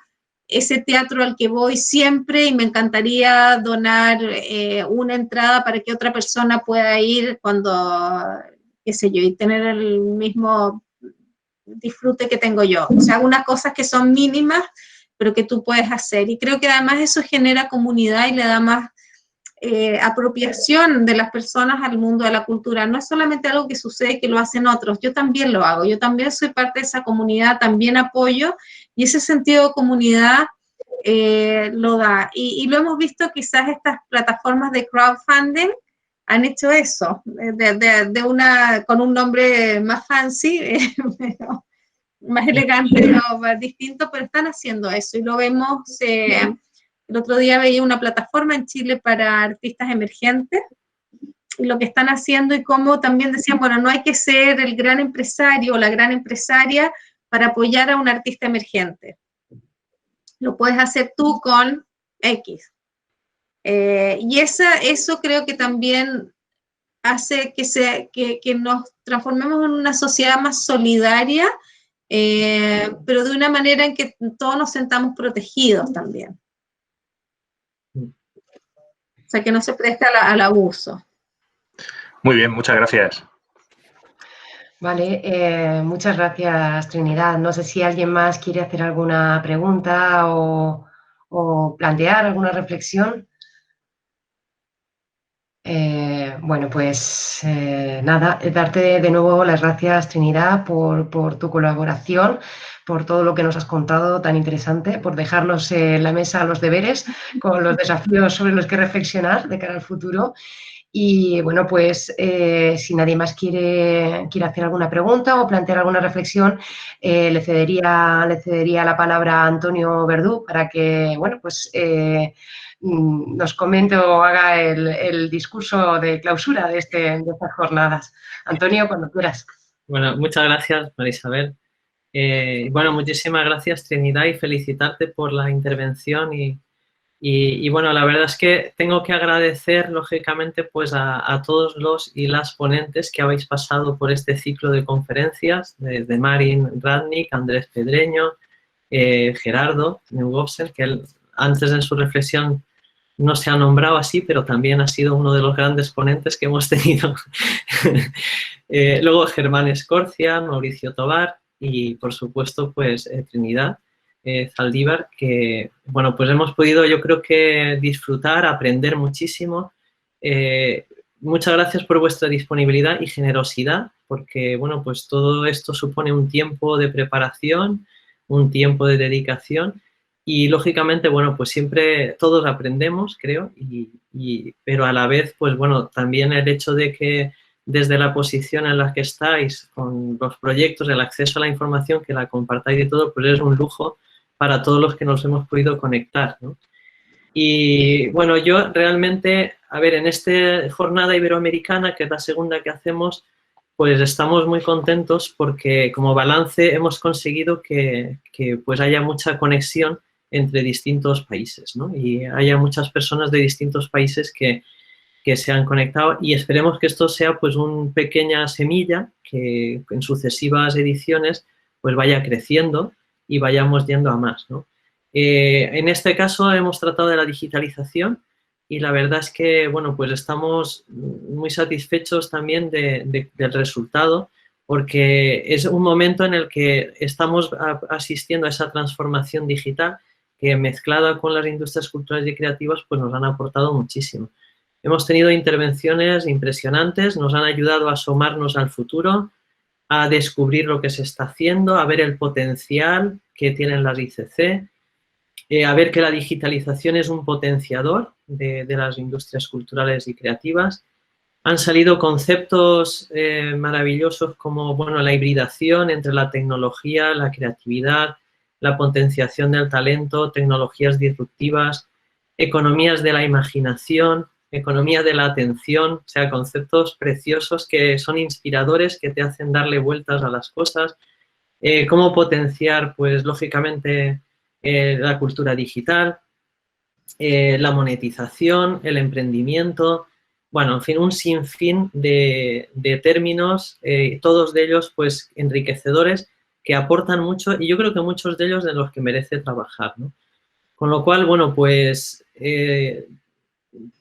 ese teatro al que voy siempre y me encantaría donar una entrada para que otra persona pueda ir cuando, qué sé yo, y tener el mismo disfrute que tengo yo. O sea, algunas cosas que son mínimas, pero que tú puedes hacer. Y creo que además eso genera comunidad y le da más apropiación de las personas al mundo de la cultura. No es solamente algo que sucede que lo hacen otros, yo también lo hago, yo también soy parte de esa comunidad, también apoyo, y ese sentido de comunidad lo da. Y lo hemos visto, quizás estas plataformas de crowdfunding han hecho eso, con un nombre más fancy, más elegante, ¿no? Más distinto, pero están haciendo eso y lo vemos. El otro día veía una plataforma en Chile para artistas emergentes y lo que están haciendo y cómo también decían, bueno, no hay que ser el gran empresario o la gran empresaria para apoyar a un artista emergente. Lo puedes hacer tú con X. Y eso creo que también hace que nos transformemos en una sociedad más solidaria, pero de una manera en que todos nos sentamos protegidos también. O sea, que no se presta al abuso. Muy bien, muchas gracias. Vale, muchas gracias, Trinidad. No sé si alguien más quiere hacer alguna pregunta o plantear alguna reflexión. Bueno, pues nada, darte de nuevo las gracias, Trinidad, por tu colaboración, por todo lo que nos has contado tan interesante, por dejarnos en la mesa los deberes con los desafíos sobre los que reflexionar de cara al futuro. Y bueno, pues si nadie más quiere hacer alguna pregunta o plantear alguna reflexión, le cedería la palabra a Antonio Verdú para que, bueno, pues nos comente o haga el discurso de clausura de estas jornadas. Antonio, cuando quieras. Bueno, muchas gracias, María Isabel. Bueno, muchísimas gracias, Trinidad, y felicitarte por la intervención y bueno, la verdad es que tengo que agradecer, lógicamente, pues a todos los y las ponentes que habéis pasado por este ciclo de conferencias, de Marin Radnik, Andrés Pedreño, Gerardo Neugobsen, que él, antes de su reflexión no se ha nombrado así, pero también ha sido uno de los grandes ponentes que hemos tenido. Luego Germán Escorcia, Mauricio Tobar y, por supuesto, pues Trinidad Zaldívar, que, bueno, pues hemos podido, yo creo que disfrutar, aprender muchísimo. Muchas gracias por vuestra disponibilidad y generosidad, porque, bueno, pues todo esto supone un tiempo de preparación, un tiempo de dedicación y, lógicamente, bueno, pues siempre todos aprendemos, creo, pero a la vez, pues, bueno, también el hecho de que desde la posición en la que estáis, con los proyectos, el acceso a la información, que la compartáis y todo, pues es un lujo para todos los que nos hemos podido conectar, ¿no? Y bueno, yo realmente, a ver, en esta jornada iberoamericana, que es la segunda que hacemos, pues estamos muy contentos porque como balance hemos conseguido que pues haya mucha conexión entre distintos países, ¿no? Y haya muchas personas de distintos países que se han conectado y esperemos que esto sea pues una pequeña semilla que en sucesivas ediciones pues vaya creciendo y vayamos yendo a más, ¿no? En este caso hemos tratado de la digitalización y la verdad es que, bueno, pues estamos muy satisfechos también del resultado porque es un momento en el que estamos asistiendo a esa transformación digital que mezclada con las industrias culturales y creativas pues nos han aportado muchísimo. Hemos tenido intervenciones impresionantes, nos han ayudado a asomarnos al futuro, a descubrir lo que se está haciendo, a ver el potencial que tienen las ICC, a ver que la digitalización es un potenciador de las industrias culturales y creativas. Han salido conceptos maravillosos como, bueno, la hibridación entre la tecnología, la creatividad, la potenciación del talento, tecnologías disruptivas, economías de la imaginación, economía de la atención, o sea, conceptos preciosos que son inspiradores, que te hacen darle vueltas a las cosas. Cómo potenciar, pues, lógicamente, la cultura digital, la monetización, el emprendimiento, bueno, en fin, un sinfín de términos, todos de ellos, pues, enriquecedores, que aportan mucho, y yo creo que muchos de ellos de los que merece trabajar, ¿no? Con lo cual, bueno, pues,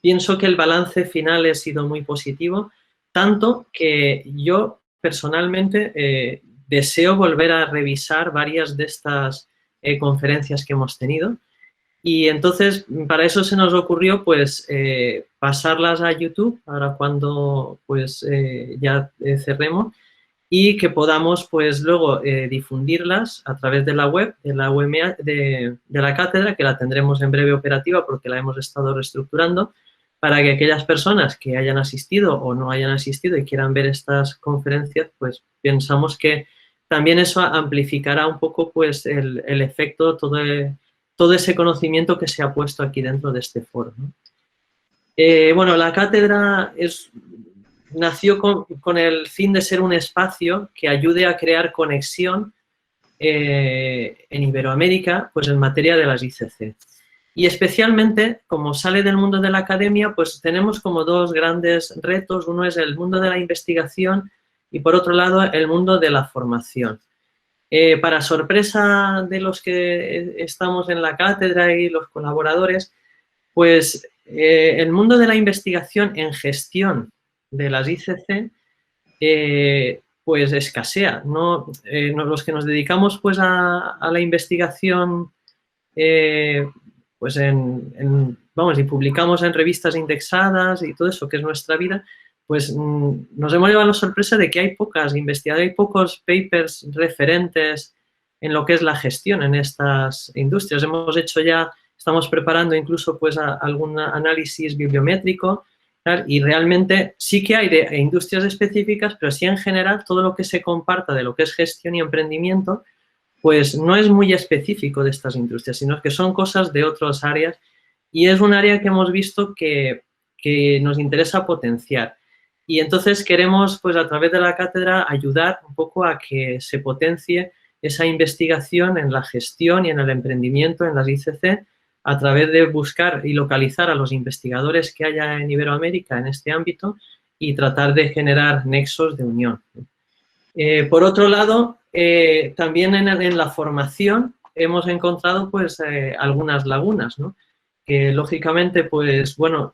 pienso que el balance final ha sido muy positivo, tanto que yo personalmente deseo volver a revisar varias de estas conferencias que hemos tenido, y entonces para eso se nos ocurrió, pues, pasarlas a YouTube, ahora cuando, pues, ya cerremos, y que podamos, pues, luego difundirlas a través de la web, de la UMH, de la cátedra, que la tendremos en breve operativa porque la hemos estado reestructurando, para que aquellas personas que hayan asistido o no hayan asistido y quieran ver estas conferencias, pues pensamos que también eso amplificará un poco, pues, el efecto, todo ese conocimiento que se ha puesto aquí dentro de este foro, ¿no? Bueno, la cátedra nació con el fin de ser un espacio que ayude a crear conexión en Iberoamérica, pues, en materia de las ICC. Y especialmente, como sale del mundo de la academia, pues tenemos como dos grandes retos. Uno es el mundo de la investigación y, por otro lado, el mundo de la formación. Para sorpresa de los que estamos en la cátedra y los colaboradores, pues el mundo de la investigación en gestión de las ICC pues escasea. Los que nos dedicamos, pues, a la investigación, pues vamos, y publicamos en revistas indexadas y todo eso, que es nuestra vida, pues nos hemos llevado la sorpresa de que hay pocas investigaciones, hay pocos papers referentes en lo que es la gestión en estas industrias. Estamos preparando incluso, pues, algún análisis bibliométrico, ¿tal? Y realmente sí que hay de industrias específicas, pero sí en general todo lo que se comparta de lo que es gestión y emprendimiento, pues no es muy específico de estas industrias, sino que son cosas de otras áreas, y es un área que hemos visto que nos interesa potenciar. Y entonces queremos, pues, a través de la cátedra, ayudar un poco a que se potencie esa investigación en la gestión y en el emprendimiento en las ICC, a través de buscar y localizar a los investigadores que haya en Iberoamérica en este ámbito y tratar de generar nexos de unión. Por otro lado, también en la formación hemos encontrado, pues, algunas lagunas, ¿no? Que lógicamente, pues, bueno,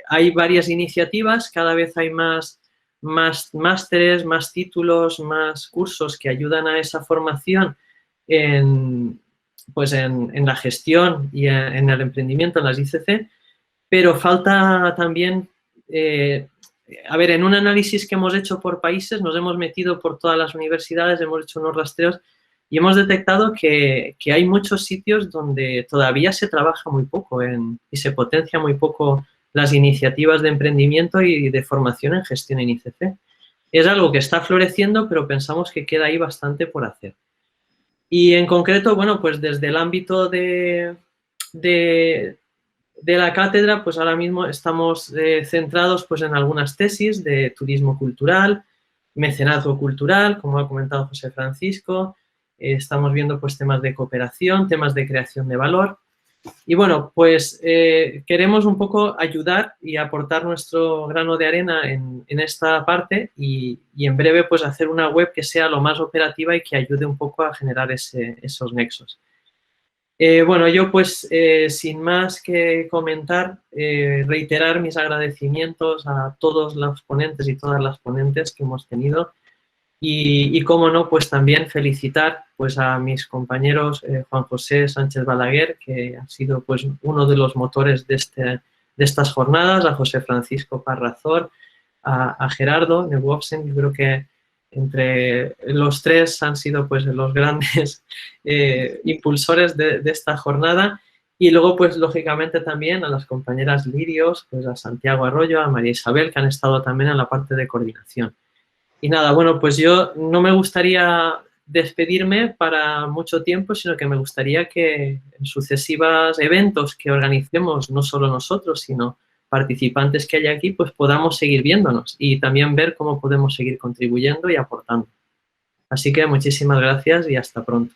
hay varias iniciativas, cada vez hay más másteres, más títulos, más cursos que ayudan a esa formación en la gestión y en el emprendimiento en las ICC, pero falta también, en un análisis que hemos hecho por países, nos hemos metido por todas las universidades, hemos hecho unos rastreos y hemos detectado que hay muchos sitios donde todavía se trabaja muy poco y se potencia muy poco las iniciativas de emprendimiento y de formación en gestión en ICC. Es algo que está floreciendo, pero pensamos que queda ahí bastante por hacer. Y en concreto, bueno, pues desde el ámbito de la cátedra, pues ahora mismo estamos centrados, pues, en algunas tesis de turismo cultural, mecenazgo cultural, como ha comentado José Francisco. Estamos viendo, pues, temas de cooperación, temas de creación de valor. Y bueno, pues queremos un poco ayudar y aportar nuestro grano de arena en esta parte y en breve, pues, hacer una web que sea lo más operativa y que ayude un poco a generar esos nexos. Bueno, yo, pues, sin más que comentar, reiterar mis agradecimientos a todos los ponentes y todas las ponentes que hemos tenido y cómo no, pues también felicitar, pues, a mis compañeros Juan José Sánchez Balaguer, que ha sido, pues, uno de los motores de estas jornadas, a José Francisco Parrazor, a Gerardo Neuwobsen. Yo creo que entre los tres han sido pues los grandes impulsores de esta jornada. Y luego, pues lógicamente también a las compañeras Lirios, pues a Santiago Arroyo, a María Isabel, que han estado también en la parte de coordinación. Y nada, bueno, pues yo no me gustaría despedirme para mucho tiempo, sino que me gustaría que en sucesivos eventos que organicemos, no solo nosotros, sino participantes que hay aquí, pues podamos seguir viéndonos y también ver cómo podemos seguir contribuyendo y aportando. Así que muchísimas gracias y hasta pronto.